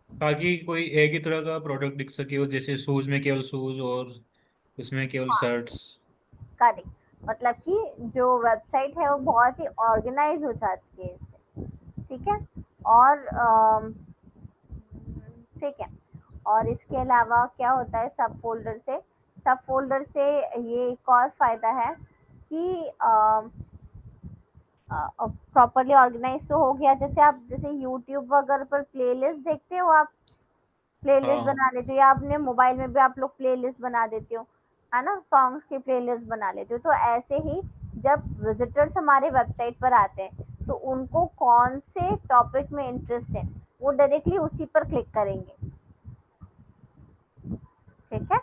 ताकि कोई एक ही तरह का प्रोडक्ट दिख सके, और जैसे शूज में केवल शूज और उसमें केवल हाँ, शर्ट्स। करेक्ट, मतलब कि जो वेबसाइट है वो बहुत ही ऑर्गेनाइज हो जाती है इससे। ठीक है, और ठीक है, और इसके अलावा क्या होता है सब फोल्डर से? सब फोल्डर से ये एक और फायदा है कि प्रॉपरली ऑर्गेनाइज तो हो गया। जैसे आप, जैसे यूट्यूब वगैरह पर प्लेलिस्ट देखते हो आप, प्लेलिस्ट हाँ। बना लेते हो, या अपने मोबाइल में भी आप लोग प्लेलिस्ट बना देते हो, है ना, सॉन्ग्स की प्लेलिस्ट बना लेते हो। तो ऐसे ही जब विजिटर्स हमारे वेबसाइट पर आते हैं तो उनको कौन से टॉपिक में इंटरेस्ट है वो डायरेक्टली उसी पर क्लिक करेंगे। ठीक है,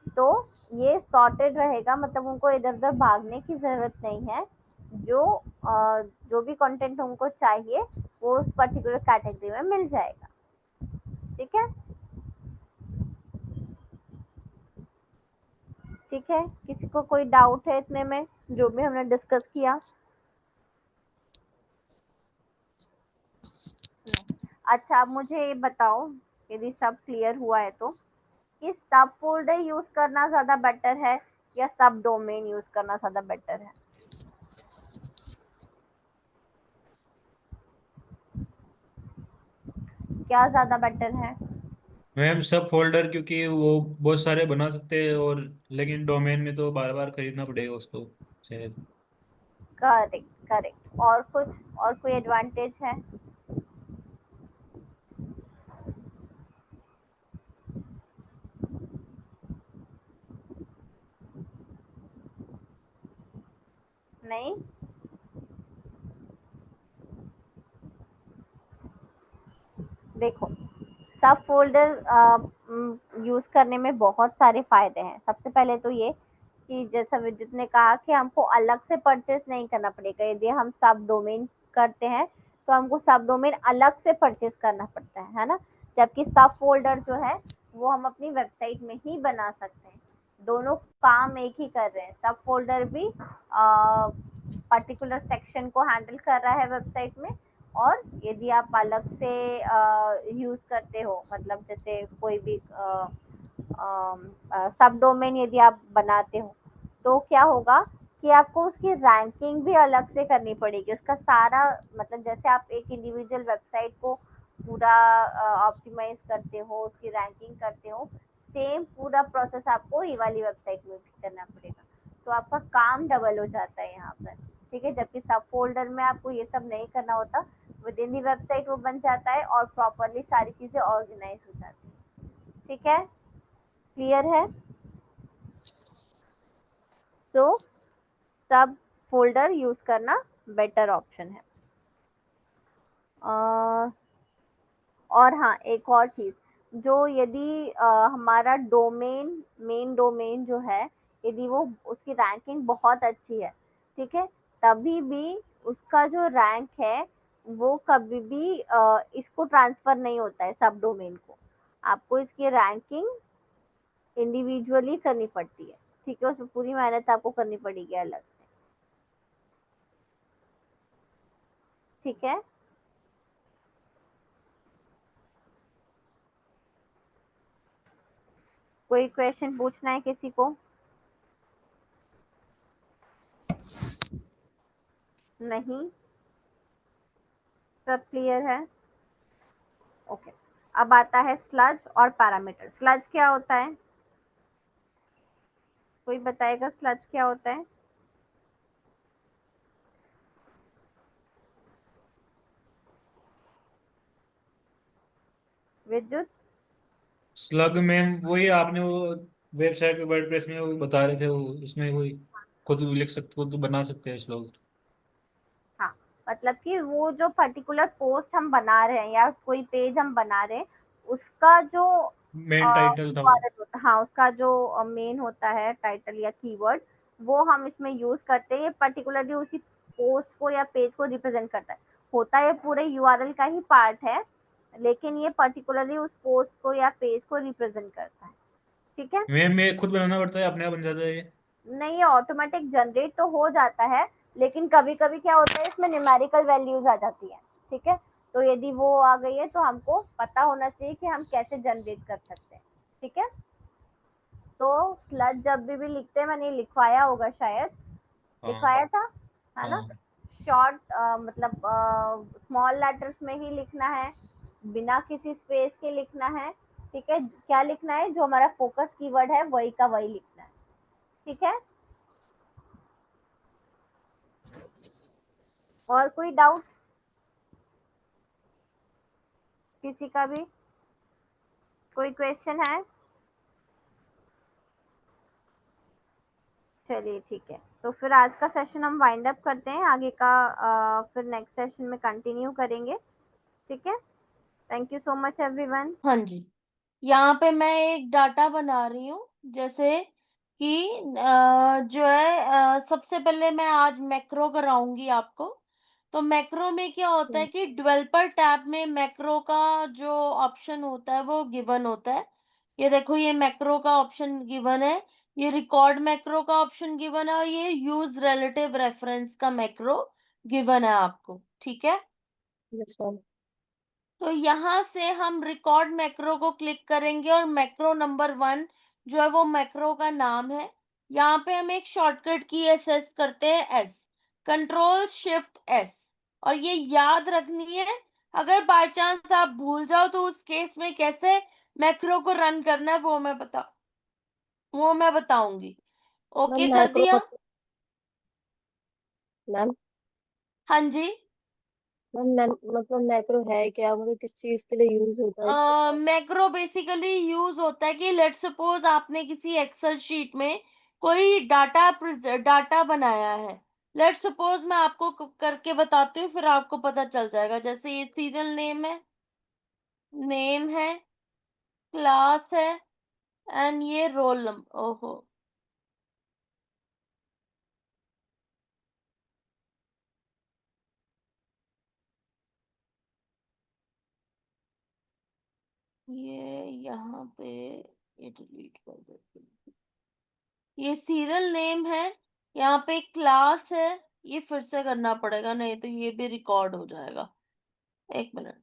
तो ये सॉर्टेड रहेगा, मतलब उनको इधर उधर भागने की जरूरत नहीं है। जो जो भी कंटेंट उनको चाहिए वो उस पर्टिकुलर कैटेगरी में मिल जाएगा। ठीक है, ठीक है, किसी को कोई डाउट है इतने में जो भी हमने डिस्कस किया? नहीं। अच्छा, अब मुझे ये बताओ, यदि सब क्लियर हुआ है तो, कि सब फोल्डर यूज करना ज्यादा बेटर है या सब डोमेन यूज करना ज्यादा बेटर है? क्या ज्यादा बेटर है? मैम सब फोल्डर, क्योंकि वो बहुत सारे बना सकते हैं, और लेकिन डोमेन में तो बार बार खरीदना पड़ेगा उसको शायद। करेक्ट, करेक्ट, और कुछ, और कोई एडवांटेज है? नहीं, देखो, सब फोल्डर यूज करने में बहुत सारे फायदे हैं। सबसे पहले तो ये कि जैसा विद्युत ने कहा कि हमको अलग से परचेस नहीं करना पड़ेगा। यदि हम सब डोमेन करते हैं तो हमको सब डोमेन अलग से परचेस करना पड़ता है ना? जबकि सब फोल्डर जो है वो हम अपनी वेबसाइट में ही बना सकते हैं। दोनों काम एक ही कर रहे हैं। सब फोल्डर भी पर्टिकुलर सेक्शन को हैंडल कर रहा है वेबसाइट में, और यदि आप अलग से यूज करते हो, मतलब जैसे कोई भी सब डोमेन यदि आप बनाते हो तो क्या होगा कि आपको उसकी रैंकिंग भी अलग से करनी पड़ेगी। उसका सारा, मतलब जैसे आप एक इंडिविजुअल वेबसाइट को पूरा ऑप्टिमाइज करते हो, उसकी रैंकिंग करते हो, सेम पूरा प्रोसेस आपको ये वाली वेबसाइट में भी करना पड़ेगा, तो आपका काम डबल हो जाता है यहाँ पर, ठीक है। जबकि सब फोल्डर में आपको ये सब नहीं करना होता, विद इन दी वेबसाइट वो बन जाता है और प्रॉपरली सारी चीजें ऑर्गेनाइज हो जाती है, ठीक है। क्लियर है? तो सब फोल्डर यूज करना बेटर ऑप्शन है। और हाँ, एक और चीज, जो यदि हमारा डोमेन, मेन डोमेन जो है, यदि वो उसकी रैंकिंग बहुत अच्छी है, ठीक है, तभी भी उसका जो रैंक है वो कभी भी इसको ट्रांसफर नहीं होता है सब डोमेन को। आपको इसकी रैंकिंग इंडिविजुअली करनी पड़ती है, ठीक है, उसमें पूरी मेहनत आपको करनी पड़ेगी अलग से, ठीक है। कोई क्वेश्चन पूछना है किसी को? नहीं, सब क्लियर है? ओके। अब आता है स्लज और पैरामीटर। स्लज क्या होता है? कोई बताएगा स्लज क्या होता है? विद्युत? स्लग में वही आपने वो वेबसाइट पे वर्डप्रेस में वो बता रहे थे, वो उसमें वही खुद लिख सकते, खुद बना सकते हैं स्लग। हाँ, मतलब कि वो जो पर्टिकुलर पोस्ट हम बना रहे हैं या कोई पेज हम बना रहे हैं, उसका जो मेन टाइटल था वो। URL होता, हाँ, उसका जो मेन होता है टाइटल या कीवर्ड, वो हम इसमें यूज करते हैं। ये पर्टिकुलरली उसी पोस्ट को या पेज को रिप्रेजेंट करता है। होता है पूरे URL का ही पार्ट है, लेकिन ये पर्टिकुलरली उस पोस्ट को या पेज को रिप्रेजेंट करता है, ठीक है। मैं खुद बनाना पड़ता है, अपने आप बन जाता है ये? नहीं, ये ऑटोमेटिक जनरेट तो हो जाता है, लेकिन कभी कभी क्या होता है, इसमें न्यूमेरिकल वैल्यूज आ जाती है, ठीक है। तो यदि वो आ गई है तो हमको पता होना चाहिए कि हम कैसे जनरेट कर सकते हैं, ठीक है। तो स्लज जब भी लिखते हैं, मैंने लिखवाया होगा शायद, हाँ। लिखवाया था, है ना। हाँ। शॉर्ट मतलब स्मॉल लेटर्स में ही लिखना है, बिना किसी स्पेस के लिखना है, ठीक है। क्या लिखना है? जो हमारा फोकस कीवर्ड है वही का वही लिखना है, ठीक है। और कोई डाउट किसी का भी? कोई क्वेश्चन है? चलिए ठीक है, तो फिर आज का सेशन हम वाइंड अप करते हैं, आगे का फिर नेक्स्ट सेशन में कंटिन्यू करेंगे, ठीक है। Thank you so much everyone. हाँ जी, यहाँ पे मैं एक डाटा बना रही हूँ। जैसे कि जो है सबसे पहले मैं आज मैक्रो कराऊंगी आपको। तो मैक्रो में क्या होता है कि डेवलपर टैब में मैक्रो का जो ऑप्शन होता है वो गिवन होता है। ये देखो, ये मैक्रो का ऑप्शन गिवन है, ये रिकॉर्ड मैक्रो का ऑप्शन गिवन है, और ये यूज रिलेटिव रेफरेंस का मैक्रो गिवन है आपको, ठीक है। Yes ma'am. तो यहाँ से हम रिकॉर्ड मैक्रो को क्लिक करेंगे और मैक्रो नंबर 1 जो है वो मैक्रो का नाम है। यहाँ पे हम एक शॉर्टकट की एस करते हैं, एस, कंट्रोल शिफ्ट एस, और ये याद रखनी है। अगर बाय चांस आप भूल जाओ तो उस केस में कैसे मैक्रो को रन करना है वो मैं बताऊंगी। मैम ओके कर मैक्रो दिया? मैम हाँ जी। मैम मैम मतलब मैक्रो है क्या, मतलब किस चीज के लिए यूज होता है इसका? मैक्रो बेसिकली यूज होता है कि लेट सपोज आपने किसी एक्सेल शीट में कोई डाटा बनाया है। लेट सपोज मैं आपको करके बताती हूँ, फिर आपको पता चल जाएगा। जैसे ये सीरियल नेम है, क्लास है, एंड ये रोल नंबर। ओहो, ये यहाँ पे ये डिलीट कर देती हूँ। ये सीरियल नेम है, यहाँ पे क्लास है, ये फिर से करना पड़ेगा, नहीं तो ये भी रिकॉर्ड हो जाएगा। एक मिनट।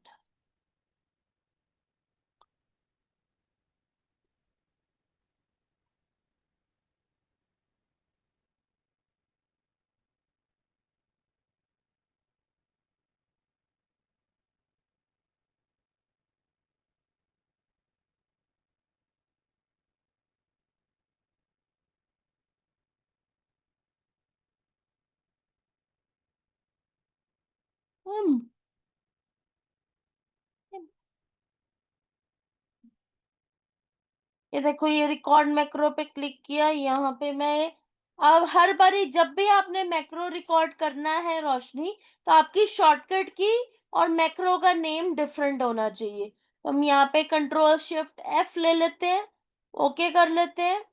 ये देखो, ये रिकॉर्ड मैक्रो पे क्लिक किया, यहाँ पे मैं अब हर बारी जब भी आपने मैक्रो रिकॉर्ड करना है रोशनी, तो आपकी शॉर्टकट की और मैक्रो का नेम डिफरेंट होना चाहिए। तो हम यहाँ पे कंट्रोल शिफ्ट एफ ले लेते हैं, ओके कर लेते हैं।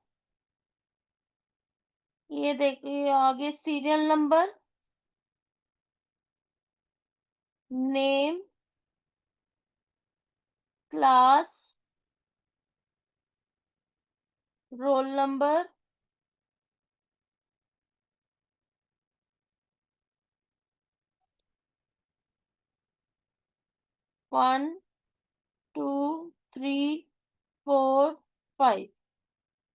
ये देखिए आगे serial number, name, class, roll number, one, two, three, four, five.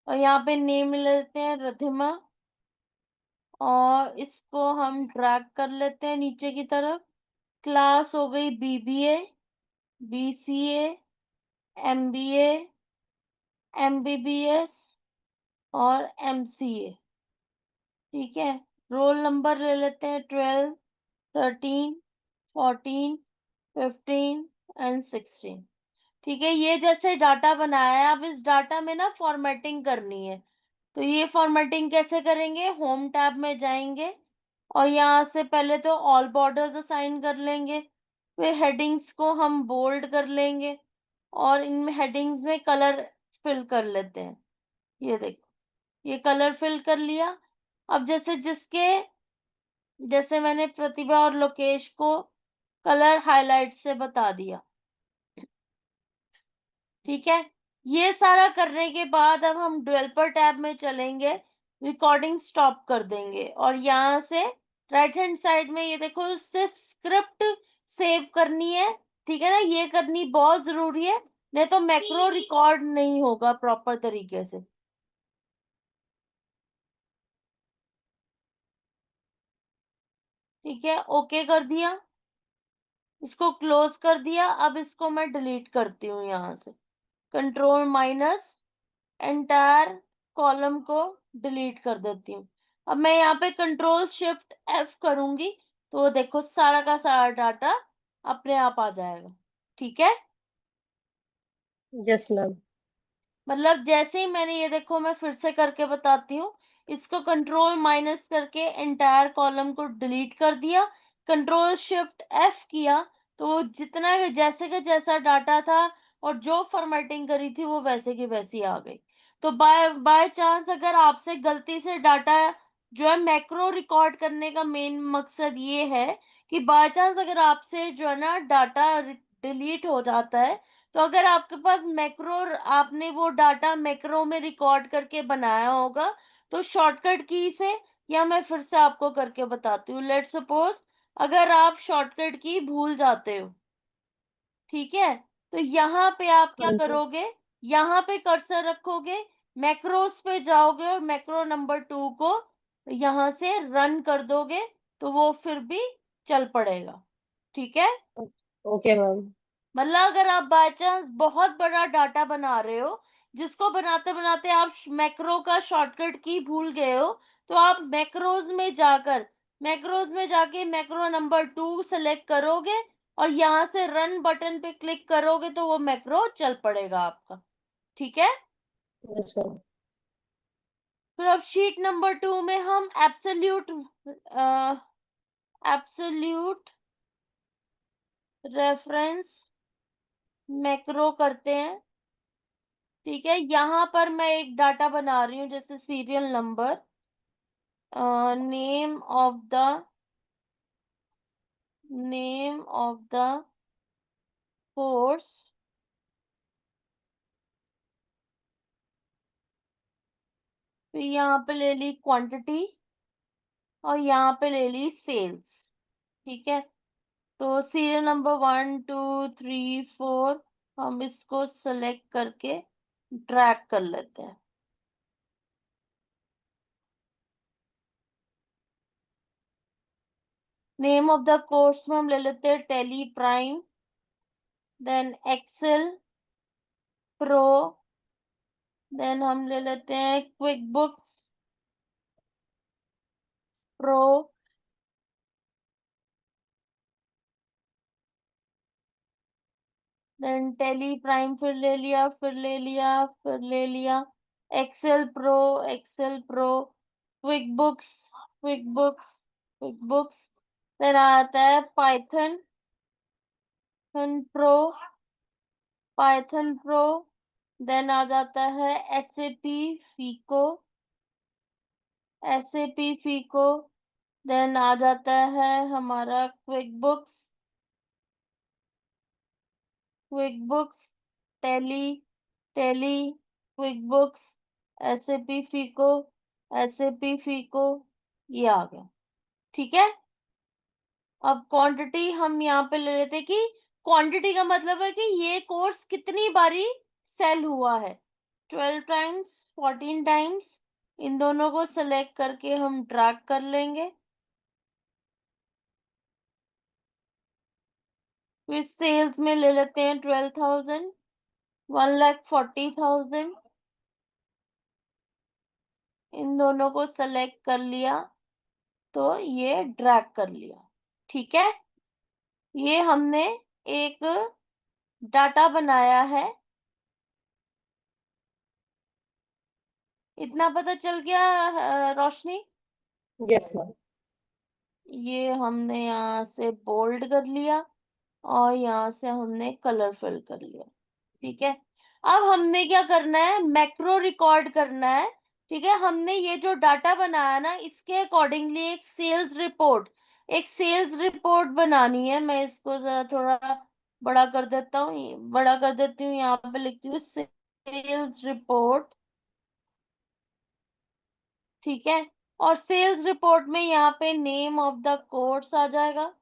और यहाँ पे नेम ले लेते हैं रिधिमा, और इसको हम ड्रैग कर लेते हैं नीचे की तरफ। क्लास हो गई बीबीए, बीसीए, एमबीए, एमबीबीएस और एमसीए। ठीक है, रोल नंबर ले लेते हैं 12, 13, 14, 15 एंड 16। ठीक है, ये जैसे डाटा बनाया है, अब इस डाटा में ना फॉर्मेटिंग करनी है। तो ये फॉर्मेटिंग कैसे करेंगे? होम टैब में जाएंगे और यहाँ से पहले तो ऑल बॉर्डर्स असाइन कर लेंगे, फिर हेडिंग्स को हम बोल्ड कर लेंगे और इनमें हेडिंग्स में कलर फिल कर लेते हैं। ये देखो, ये कलर फिल कर लिया। अब जैसे मैंने प्रतिभा और लोकेश को कलर हाईलाइट से बता दिया। ठीक है, ये सारा करने के बाद अब हम डेवलपर टैब में चलेंगे, रिकॉर्डिंग स्टॉप कर देंगे और यहाँ से राइट हैंड साइड में ये देखो सिर्फ स्क्रिप्ट सेव करनी है। ठीक है ना, ये करनी बहुत जरूरी है, नहीं तो मैक्रो रिकॉर्ड नहीं होगा प्रॉपर तरीके से। ठीक है, ओके कर दिया, इसको क्लोज कर दिया। अब इसको मैं डिलीट करती हूँ यहाँ से, कंट्रोल माइनस एंटायर कॉलम को डिलीट कर देती हूँ। अब मैं यहाँ पे कंट्रोल शिफ्ट एफ करूंगी तो देखो सारा का सारा डाटा अपने आप आ जाएगा। ठीक है, यस मैम। मतलब जैसे ही मैंने ये देखो, मैं फिर से करके बताती हूँ, इसको कंट्रोल माइनस करके एंटायर कॉलम को डिलीट कर दिया, कंट्रोल शिफ्ट एफ किया तो जितना जैसे का जैसा डाटा था और जो फॉर्मेटिंग करी थी वो वैसे की वैसी आ गई। तो बाय चांस अगर आपसे गलती से डाटा जो है, मैक्रो रिकॉर्ड करने का मेन मकसद ये है कि बाय चांस अगर आपसे जो है ना डाटा डिलीट हो जाता है, तो अगर आपके पास मैक्रो, आपने वो डाटा मैक्रो में रिकॉर्ड करके बनाया होगा, तो शॉर्टकट की से, या मैं फिर से आपको करके बताती हूँ, लेट सपोज अगर आप शॉर्टकट की भूल जाते हो, ठीक है, तो यहाँ पे आप क्या हाँ जी। करोगे, यहाँ पे कर्सर रखोगे, मैक्रोस पे जाओगे और मैक्रो नंबर 2 को यहाँ से रन कर दोगे तो वो फिर भी चल पड़ेगा। ठीक है, ओके मैम। मतलब अगर आप बाय चांस बहुत बड़ा डाटा बना रहे हो, जिसको बनाते बनाते आप मैक्रो का शॉर्टकट की भूल गए हो, तो आप मैक्रोज में जाके मैक्रो नंबर 2 सेलेक्ट करोगे और यहाँ से रन बटन पे क्लिक करोगे तो वो मैक्रो चल पड़ेगा आपका। ठीक है, यस मैम। फिर अब शीट नंबर 2 में हम एब्सोल्यूट रेफरेंस मैक्रो करते हैं। ठीक है, यहाँ पर मैं एक डाटा बना रही हूँ, जैसे serial number, name of the course, फिर यहाँ पे ले ली क्वांटिटी और यहाँ पे ले ली सेल्स। ठीक है, तो सीरियल नंबर 1, 2, 3, 4 हम इसको सेलेक्ट करके ड्रैग कर लेते हैं। नेम ऑफ द कोर्स में हम ले लेते हैं Tally Prime, then Excel pro, then हम ले लेते हैं QuickBooks pro, then Tally Prime फिर ले लिया, फिर ले लिया, फिर ले लिया, Excel pro, Excel pro, QuickBooks, QuickBooks, QuickBooks. Then आता है Python pro, Python pro. Then आ जाता है SAP FICO, SAP FICO. Then आ जाता है हमारा QuickBooks, QuickBooks, Tally, Tally, QuickBooks, SAP FICO, SAP फीको, ये आ गया। ठीक है। अब क्वांटिटी हम यहाँ पे ले लेते हैं कि क्वांटिटी का मतलब है कि ये कोर्स कितनी बारी सेल हुआ है, 12 टाइम्स, 14 टाइम्स। इन दोनों को सेलेक्ट करके हम ड्रैग कर लेंगे। फिर सेल्स में ले लेते हैं 12,000, 1,40,000। इन दोनों को सेलेक्ट कर लिया तो ये ड्रैग कर लिया। ठीक है। ये हमने एक डाटा बनाया है। इतना पता चल गया रोशनी? Yes ma'am. ये हमने यहाँ से बोल्ड कर लिया और यहाँ से हमने कलर फिल कर लिया। ठीक है। अब हमने क्या करना है, मैक्रो रिकॉर्ड करना है। ठीक है। हमने ये जो डाटा बनाया ना, इसके अकॉर्डिंगली एक सेल्स रिपोर्ट, एक सेल्स रिपोर्ट बनानी है। मैं इसको जरा थोड़ा बड़ा कर देता हूँ, बड़ा कर देती हूँ। यहाँ पे लिखती हूँ सेल्स रिपोर्ट। ठीक है। और सेल्स रिपोर्ट में यहाँ पे नेम ऑफ द कोर्स आ जाएगा।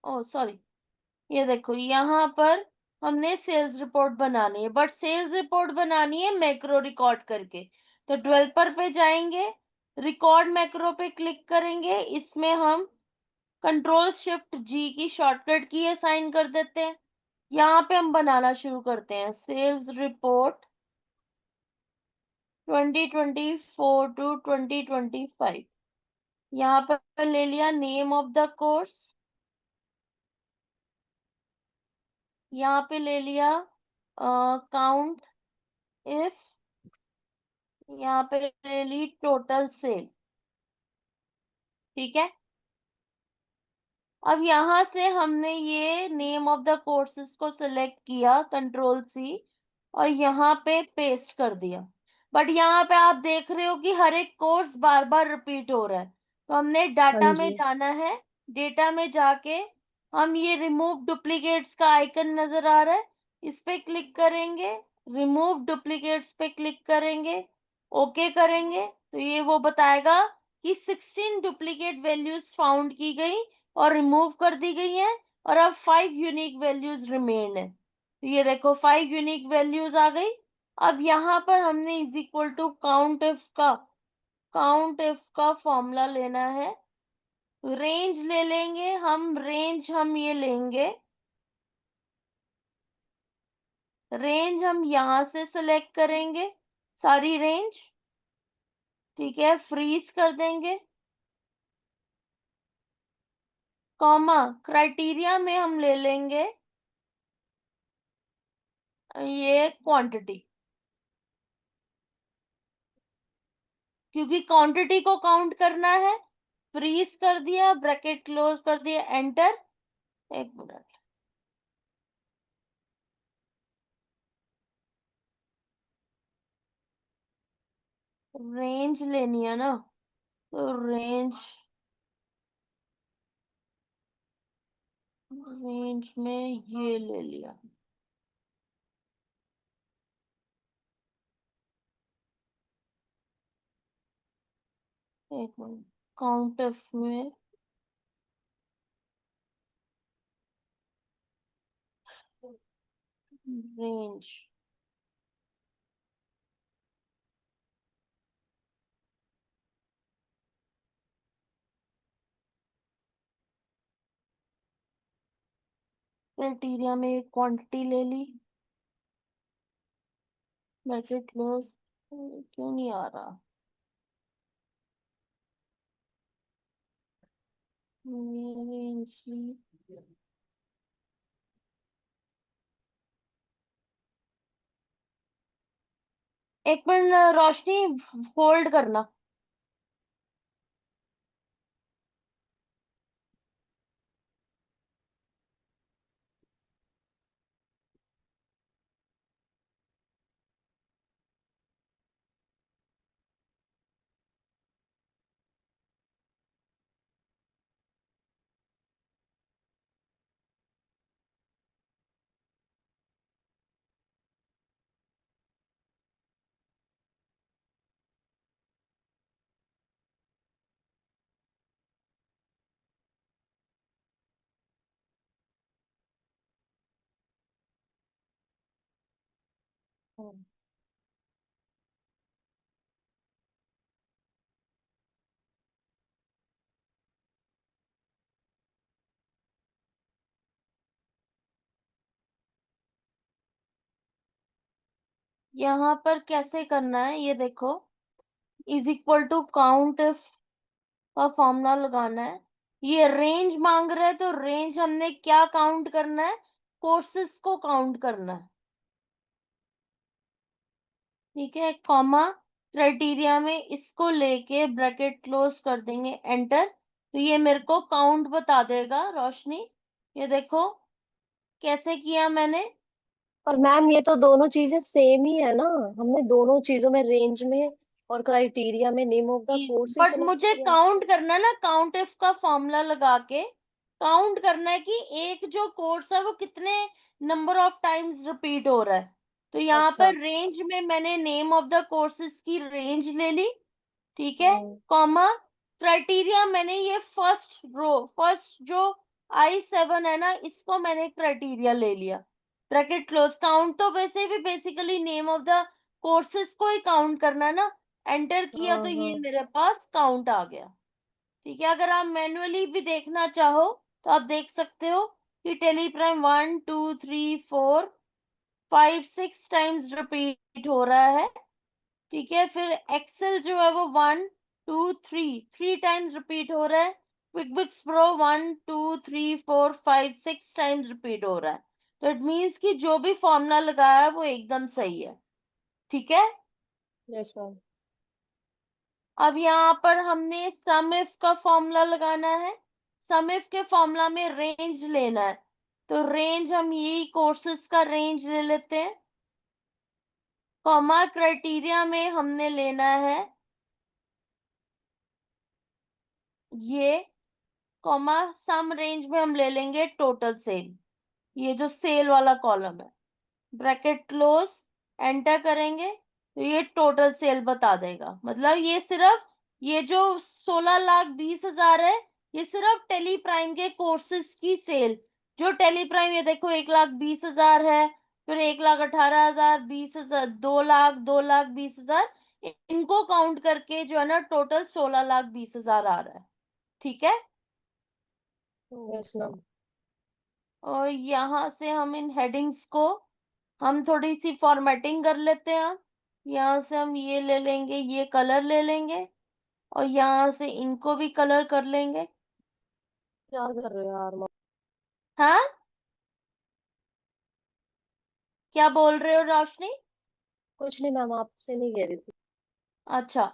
ओ सॉरी, ये देखो यहाँ पर हमने सेल्स रिपोर्ट बनानी है, बट सेल्स रिपोर्ट बनानी है मैक्रो रिकॉर्ड करके। तो डेवलपर पे जाएंगे, रिकॉर्ड मैक्रो पे क्लिक करेंगे। इसमें हम कंट्रोल शिफ्ट जी की शॉर्टकट की असाइन कर देते हैं। यहाँ पे हम बनाना शुरू करते हैं सेल्स रिपोर्ट 2024 टू 2025। यहाँ पर ले लिया नेम ऑफ द कोर्स, यहाँ पे ले लिया काउंट इफ, यहाँ पे ले ली टोटल सेल। ठीक है। अब यहाँ से हमने ये नेम ऑफ द कोर्सेज को सिलेक्ट किया, कंट्रोल सी, और यहाँ पे पेस्ट कर दिया। बट यहाँ पे आप देख रहे हो कि हर एक कोर्स बार बार रिपीट हो रहा है। तो हमने डाटा हाँ में जी। जाना है। डेटा में जाके हम ये रिमूव डुप्लीकेट्स का आइकन नजर आ रहा है, इस पे क्लिक करेंगे, रिमूव डुप्लीकेट्स पे क्लिक करेंगे, ओके करेंगे, तो ये वो बताएगा कि 16 डुप्लीकेट वैल्यूज फाउंड की गई और रिमूव कर दी गई हैं, और अब 5 यूनिक वैल्यूज रिमेन है। तो ये देखो 5 यूनिक वैल्यूज आ गई। अब यहाँ पर हमने is equal to count if का फॉर्मूला लेना है। रेंज ले लेंगे हम, रेंज हम ये लेंगे, रेंज हम यहाँ से सिलेक्ट करेंगे सारी रेंज। ठीक है। फ्रीज कर देंगे, कॉमा, क्राइटेरिया में हम ले लेंगे ये क्वांटिटी, क्योंकि क्वांटिटी को काउंट करना है। फ्रीज कर दिया, ब्रैकेट क्लोज कर दिया, एंटर। एक मिनट, रेंज लेनी है ना, तो रेंज, रेंज में ये ले लिया। एक मिनट, काउंट में रेंज, क्राइटेरिया में क्वांटिटी ले ली, ब्रैकेट क्लोज। क्यों नहीं आ रहा? रेंज एक मिनट रोशनी होल्ड करना। यहाँ पर कैसे करना है ये देखो, इज इक्वल टू काउंट का फॉर्मूला लगाना है। ये रेंज मांग रहा है तो रेंज हमने क्या काउंट करना है, कोर्सेस को काउंट करना है। ठीक है, कॉमा क्राइटेरिया में इसको लेके ब्रैकेट क्लोज कर देंगे, एंटर। तो ये मेरे को काउंट बता देगा रोशनी, ये देखो कैसे किया मैंने। पर मैम ये तो दोनों चीजें सेम ही है ना। हमने दोनों चीजों में, रेंज में और क्राइटेरिया में, name of the course he but select मुझे किया। काउंट करना है ना, काउंट इफ का फॉर्मूला लगा के काउंट करना है कि एक जो कोर्स है वो कितने नंबर ऑफ टाइम्स रिपीट हो रहा है। तो यहाँ अच्छा। पर रेंज में मैंने नेम ऑफ द कोर्सेज की रेंज ले ली, ठीक है, हम्म। कॉमा क्राइटेरिया मैंने ये फर्स्ट रो, फर्स्ट जो I7 है ना, इसको मैंने क्राइटेरिया ले लिया, ब्रैकेट क्लोज। काउंट तो वैसे भी basically name of the courses को ही काउंट करना है ना, एंटर किया हाँ तो ये हाँ। मेरे पास काउंट आ गया। ठीक है, अगर आप मैन्युअली भी देखना चाहो तो आप देख सकते हो कि टेली प्राइम 1 2 3 4 5 6 टाइम्स रिपीट हो रहा है। ठीक है, फिर एक्सेल जो है वो 1 2 3 टाइम्स रिपीट हो रहा है। क्विकबुक्स प्रो 1 2 3 4 5 6 टाइम्स रिपीट हो रहा है। तो इट मीन्स कि जो भी फॉर्मूला लगाया है वो एकदम सही है। ठीक है, यस मैम। अब यहाँ पर हमने सम इफ का फॉर्मूला लगाना है। सम इफ के फॉर्मूला में रेंज लेना है, तो रेंज हम यही कोर्सेज का रेंज ले लेते हैं, कॉमा क्राइटेरिया में हमने लेना है ये, कॉमा सम रेंज में हम ले लेंगे टोटल सेल, ये जो सेल वाला कॉलम है, ब्रैकेट क्लोज, एंटर करेंगे तो ये टोटल सेल बता देगा। मतलब ये सिर्फ ये जो 16,20,000 है, ये सिर्फ टेली प्राइम के कोर्सेज की सेल। जो टेली प्राइम ये देखो 1,20,000 है, फिर 1,18,000, 20,000, 2,00,000, 2,20,000, इनको काउंट करके जो है ना टोटल 16,20,000 आ रहा है। ठीक है, यस मैम। और यहाँ से हम इन हेडिंग्स को हम थोड़ी सी फॉर्मेटिंग कर लेते हैं। यहाँ से हम ये ले लेंगे, ये कलर ले लेंगे, और यहाँ से इनको भी कलर कर लेंगे। क्या कर रहे हो यार मैम? हाँ, क्या बोल रहे हो रोशनी? कुछ नहीं मैम, आपसे नहीं कह रही थी। अच्छा,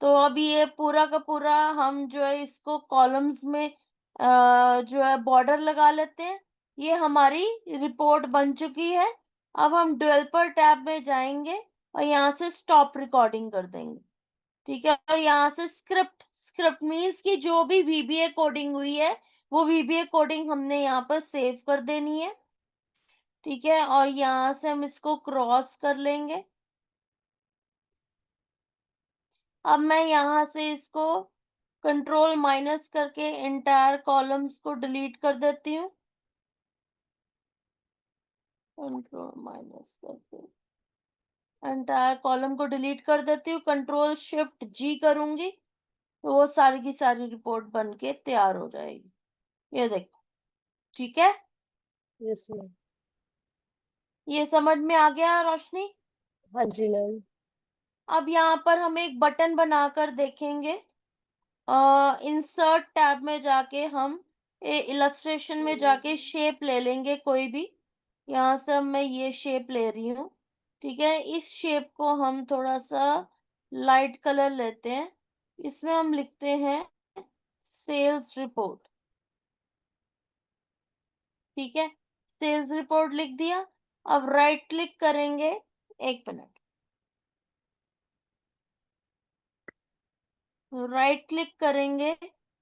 तो अब ये पूरा का पूरा हम जो है इसको कॉलम्स में जो है बॉर्डर लगा लेते हैं। ये हमारी रिपोर्ट बन चुकी है। अब हम डेवलपर टैब में जाएंगे और यहाँ से स्टॉप रिकॉर्डिंग कर देंगे। ठीक है, और यहाँ से स्क्रिप्ट, स्क्रिप्ट मीन्स कि जो भी VBA कोडिंग हुई है वो VBA कोडिंग हमने यहाँ पर सेव कर देनी है। ठीक है, और यहाँ से हम इसको क्रॉस कर लेंगे। अब मैं यहाँ से इसको कंट्रोल माइनस करके एंटायर कॉलम्स को डिलीट कर देती हूँ, कंट्रोल माइनस करके एंटायर कॉलम को डिलीट कर देती हूँ, कंट्रोल शिफ्ट G करूंगी तो वो सारी की सारी रिपोर्ट बन के तैयार हो जाएगी। ये देखो, ठीक है, यस मैम। ये समझ में आ गया रोशनी? हाँ जी मैम। अब यहाँ पर हम एक बटन बनाकर देखेंगे। इंसर्ट टैब में जाके हम इलस्ट्रेशन में जाके शेप ले लेंगे कोई भी। यहाँ से मैं ये शेप ले रही हूँ, ठीक है, इस शेप को हम थोड़ा सा लाइट कलर लेते हैं, इसमें हम लिखते हैं सेल्स रिपोर्ट। ठीक है, सेल्स रिपोर्ट लिख दिया। अब राइट क्लिक करेंगे, 1 मिनट, राइट क्लिक करेंगे,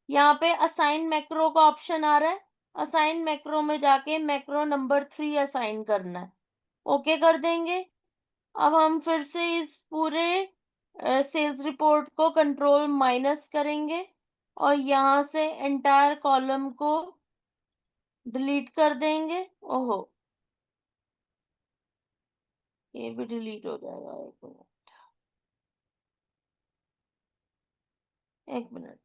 यहाँ पे असाइन मैक्रो का ऑप्शन आ रहा है, असाइन मैक्रो में जाके मैक्रो नंबर 3 असाइन करना है, ओके कर देंगे। अब हम फिर से इस पूरे सेल्स रिपोर्ट को कंट्रोल माइनस करेंगे और यहाँ से एंटायर कॉलम को डिलीट कर देंगे। ओहो, ये भी डिलीट हो जाएगा, 1 मिनट,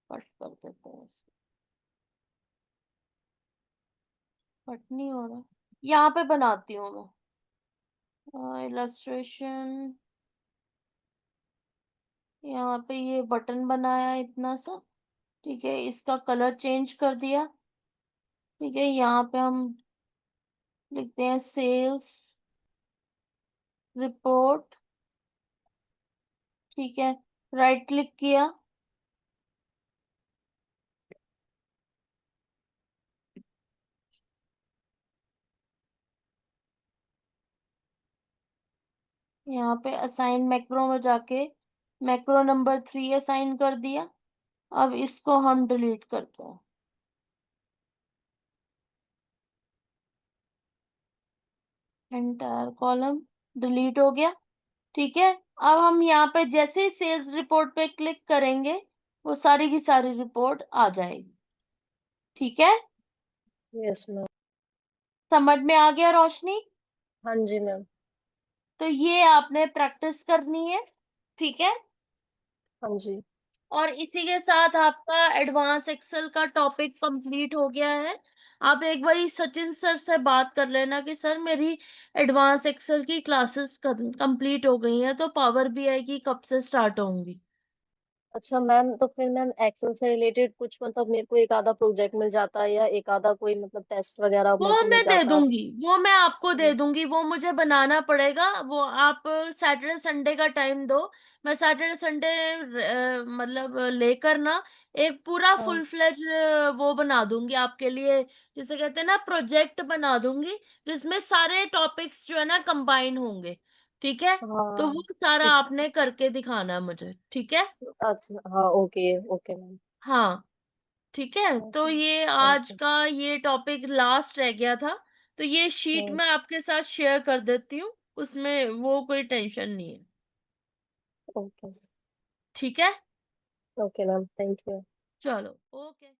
कट कर देते हैं इसको, कट नहीं हो रहा, यहाँ पे बनाती हूँ मैं इलस्ट्रेशन, यहाँ पे ये बटन बनाया इतना सा, ठीक है, इसका कलर चेंज कर दिया। ठीक है, यहाँ पे हम लिखते हैं सेल्स रिपोर्ट। ठीक है, राइट क्लिक किया, यहाँ पे असाइन मैक्रो में जाके मैक्रो नंबर 3 असाइन कर दिया। अब इसको हम डिलीट करते हैं, एंटायर कॉलम डिलीट हो गया। ठीक है, अब हम यहाँ पे जैसे ही सेल्स रिपोर्ट पे क्लिक करेंगे, वो सारी की सारी रिपोर्ट आ जाएगी। ठीक है, यस मैम। समझ में आ गया रोशनी? हाँ जी मैम। तो ये आपने प्रैक्टिस करनी है। ठीक है, हाँ जी। और इसी के साथ आपका एडवांस एक्सेल का टॉपिक कंप्लीट हो गया है। आप एक बारी सचिन सर से बात कर लेना कि सर मेरी एडवांस एक्सेल की क्लासेस कंप्लीट हो गई हैं, तो पावर बीआई की कब से स्टार्ट होंगी? अच्छा मैम, तो फिर मैम एक्सेल से रिलेटेड कुछ मतलब मेरे को एक आधा प्रोजेक्ट मिल जाता या एक आधा कोई मतलब टेस्ट वगैरह वो मेरे को मिल मैं दे जाता? दूंगी, वो मैं आपको दे हम्म, दूंगी, वो मुझे बनाना पड़ेगा। वो आप सैटरडे संडे का टाइम दो, मैं सैटरडे संडे मतलब लेकर ना एक पूरा हाँ फुल फ्लेज वो बना दूंगी आपके लिए, जिसे कहते हैं ना प्रोजेक्ट बना दूंगी, जिसमें सारे टॉपिक्स जो है ना कंबाइन होंगे। ठीक है, तो हाँ। वो सारा ठीक। आपने करके दिखाना है मुझे। ठीक है, अच्छा हाँ, ओके ओके मैम। हाँ, ठीक है, तो ओके। ये थैंक आज यू। का ये टॉपिक लास्ट रह गया था, तो ये शीट हम्म, मैं आपके साथ शेयर कर देती हूँ, उसमें वो कोई टेंशन नहीं है। ओके। ठीक है, ओके मैम, थैंक यू। चलो, ओके।